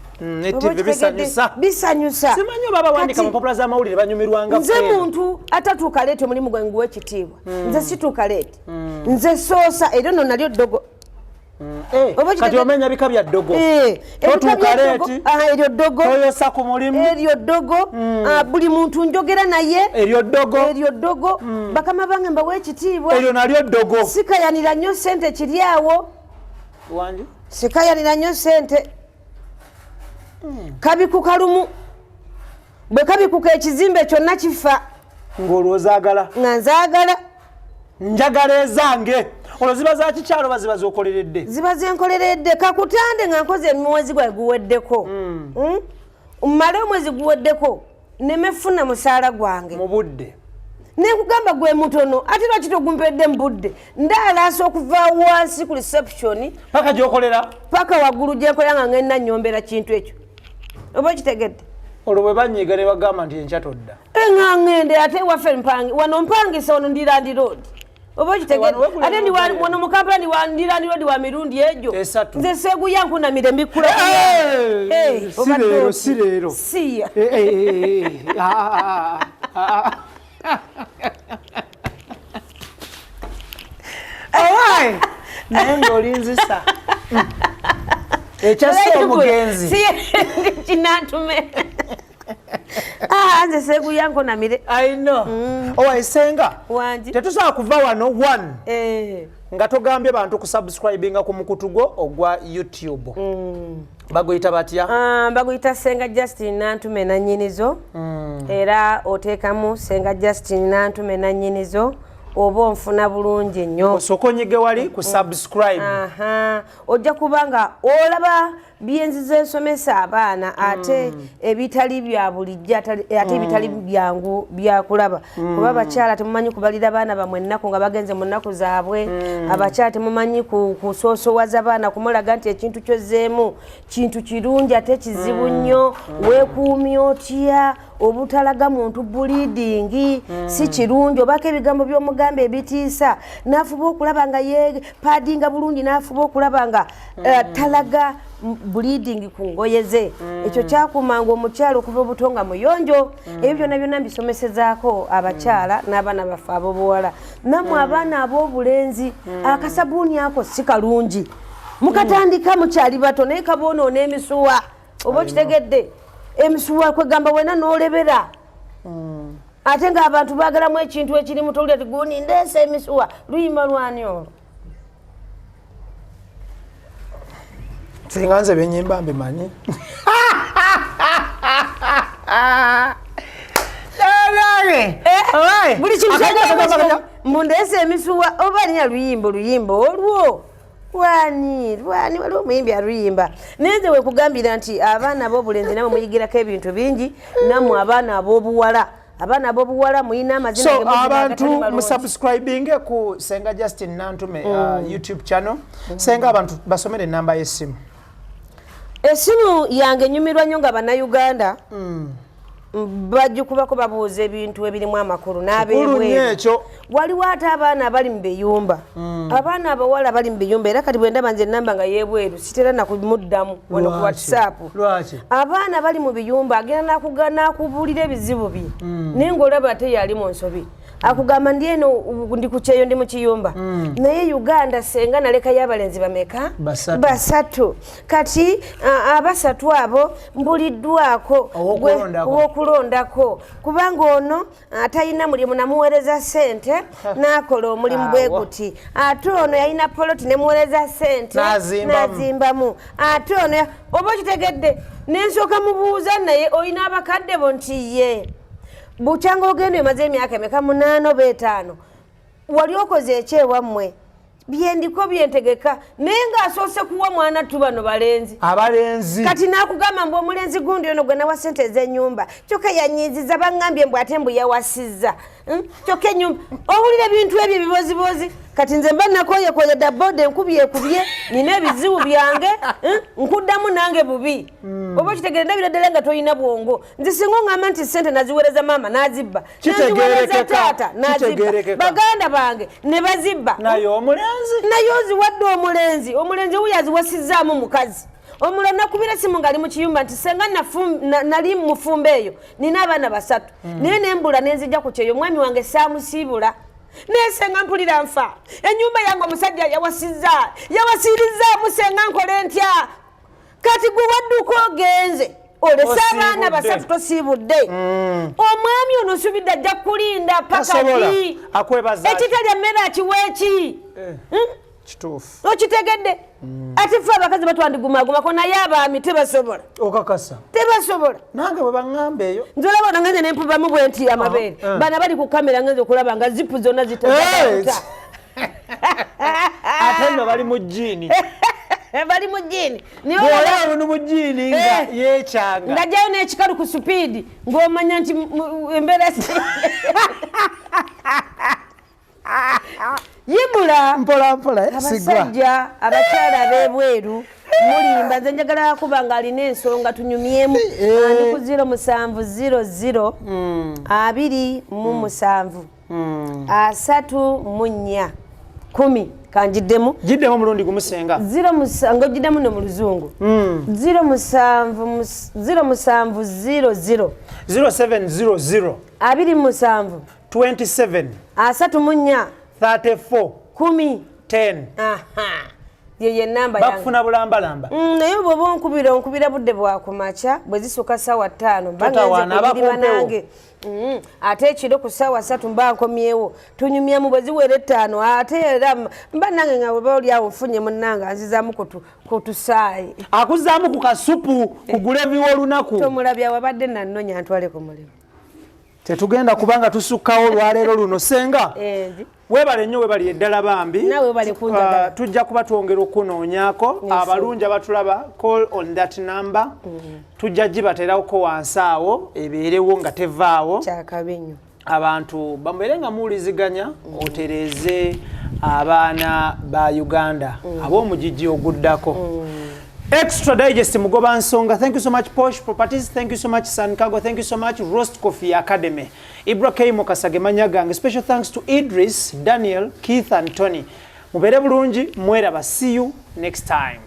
bisanyusa simanyi baba wandika mu mpapula z'amawulire banyumirwanga nze muntu atatuuka leeti omulimu gwe nguwa ekitiibwa nze situuka leeti nze soosa era nno nalyo ddogo kati omenya bika bya ddogo totuukaleti eryo ddogo toyosa ku mulimu eryo ddogo buli muntu njogera naye eryo ddogo bakama bange mbawe ekitiibwa eryo nalyo ddogo sikayanira nnyo ssente kiri awo wangi sikayanira nnyo ssente kabikuka lumu bwe kabikuka ekizimbe kyonna kifa ng'olwozaagala nga nzaagala njagala ezange olwo ziba za kikyalo baziba zokoleredde ziba zenkoleredde kakutande nga nkoze omwezi gwa guweddeko mmale omwezi guweddeko nemefuna musaala gwange mu budde nekugamba gwe mutono ate lwaki togumpedde mu budde ndaalaasa okuva wansi ku reception paka gyokolera paka waggulu gyenkolera nga ngenda nyombera kintu ekyo oba kitegedde olwo bwe banyiiga ne bagamba nti enkya todda nga ngende ate waffe wano mpangisa wano ndirandi road oba kitegedde ate wano mu Kampala ndirandi road wa mirundi egyo nze Seeguya nkunamire mbikula si leero siya naye ng'olinzisa ekyassa omugenzi kinantume nze Seeguya nkunamire ayino owa Ssenga tetusobola kuva wano nga togambye bantu kusubscribinga ku mukutu gwo ogwa YouTube baguyita batya baguyita Ssenga Justine Nantume nannyinizo era oteekamu Ssenga Justine Nantume nannyinizo oba onfuna bulungi nnyo osokonyege wali ku subscribe ojja kubanga olaba byenzizo ensomesa abaana ate ebitali bya bulijjo ate ebitali byangu byakulaba kuba abakyala temumanyi kubalira baana bamwe ennaku nga bagenze mu nnaku zaabwe abakyala temumanyi kusoosowaza baana kumulaga nti ekintu kyozzeemu kintu kirungi ate kizibu nnyo weekuumya otya obutalaga muntu buliidingi si kirungi obako ebigambo by'omugamba ebitiisa n'afuba okulaba nga yeepaadinga bulungi n'afuba okulaba nga talaga bleeding ku ngoye ze ekyo kyakumanga omukyalo okuva obuto nga muyonjo ebyo byonna byonna mbisomesezaako abakyala n'abaana baffe ab'obuwala nammwe abaana ab'obulenzi akasabuuni ako si kalungi mukatandika mukyali bato naye kaboonoona emisuwa oba okitegedde emisuwa kwegamba wena n'olebera ate ng'abantu baagalamu ekintu ekirimu towulira ti guuni ndeesa emisuwa luyimba lwani olwo singa nze benyimba mbimanyi buli kintu mundeesa emisuwa oba niya luyimba olwo lwani waliwo omuyimbi aluyimba naye nze wekugambira nti abaana ab'obulenzi namwe muyigirako ebintu bingi nammwe abaana ab'obuwala muyina amazina so abantu musubscribinge ku Ssenga Justine Nantume YouTube channel Ssenga abantu basomere enamba y'essimu essimu yange nyumirwa nnyo nga bannayuganda bajjukubako babuuza ebintu ebirimu amakulu n'abeebweru waliwo ate abaana abali mu biyumba abaana abawala bali mu biyumba era kati bwe ndaba nze ennamba nga y'ebweru sitera nakumuddamu wano ku WhatsApp abaana bali mu biyumba agenda n'akubuulira ebizibu bye naye ng'olaba ate yali mu nsobi akugamba ndi eno ndi ku kyeyo ndi mu kiyumba naye Uganda Ssenga nalekayo abalenzi bameka basatu kati abasatu abo mbuliddwako owokulondako kubanga ono atalina mulimu namuweereza ssente n'akola omulimu bwe guti ate ono yalina poloti nemuweereza ssente n'azimbamu ate ono oba okitegedde nensooka mubuuza naye olina abakadde bo nti ye bukyanga ogenda emaze emyaka emeka 8 oba 5 wali okoze ekyewammwe byendiko byentegeka naye ng'asoose kuwa mwana tubano abalenzi kati n'akugamba mbu omulenzi gundi ono gwe nawa ssente ez'ennyumba kyokka yanyiiziza baŋŋambye mbu ate mbu yawasizza kyokka ennyumba owulira ebintu ebyo ebibozibozi kati nze mba nakoyekoye daboda enkubi ekubye nina ebizibu byange nkuddamu nange bubi oba okitegere ndabira ddala nga toyina bwongo nze singa oŋŋamba nti ssente naziweereza maama n'azibba naziweereza taata n'azibba baganda bange ne bazibba naye oziwadde omulenzi wuyo aziwasizzaamu mukazi omulala nakubira simu ngali mu kiyumba nti Ssenga nali mufumba eyo nina abaana 3 naye nembula nenzijja ku kyeyo omwami wange saamusiibula nesenga mpulira nfa ennyumba yange omusajja yawasiriza musenga nkole ntya kati gwe wadduka ogenze olesa abaana basatu tosiibudde omwami ono osubidde ajja kulinda pakati ekitali emmere akiweeki kituufu okitegedde ate ffe abakazi batwandigumagumako naye abaami tebasobola okakasa tebasobola nange bwe baŋŋamba eyo nze olaba ona ngenze nempubamu bwe nti amabeere bana bali ku kamera ngenze okulaba nga zipu zonna zitata ate nno bali mu jjiini bali mu jjiini bwolabunu mu jjiini nga yeekyanga ngajjayo n'ekikalu ku supiidi ng'omanya nti embeera yibula mpolampola abasajja abakyala ab'ebweru mulimba nze njagala kuba nga alina ensonga tunyumyemu andi ku 0700 27 34 10 kanjiddemu giddemu omulundi gumusenga 07 ngogiddemu ne mu luzungu 0700 27 27 27 34 34 10 10 ye namba yange bakufuna bulambalamba naye bw'oba onkubira budde bwakumakya bwe zisuka ssaawa 5 mbangenze nange ate ekiro ku ssaawa 3 mba nkomyewo tunyumyamu bwe ziwera 5 ate era mba nange nga bweba oliawo nfunye munnanga nzizaamu ku tusaayi akuzaamu ku kasupu kugulevi w'olunaku tomulabya wabadde nannonya ntwale ku mulimu tetugenda kubanga tusukkawo olwaleero luno senga webale nnyo webali eddala bambi tujja kuba twongera okunoonyaako abalungi abatulaba call on that number tujja gibaterako wansi awo ebeerewo nga tevaawo kyakabi nnyo abantu bamubeere nga muwuliziganya otereeze abaana ba Uganda ab'omugigi oguddako Extradigest mugoba nsonga. Thank you so much Posh Properties. Thank you so much Sankago. Thank you so much Roast Coffee Academy. Ibrahim Mokasage Manyagang. Special thanks to Idris, Daniel, Keith and Tony. Mubere bulungi, mweraba. See you next time.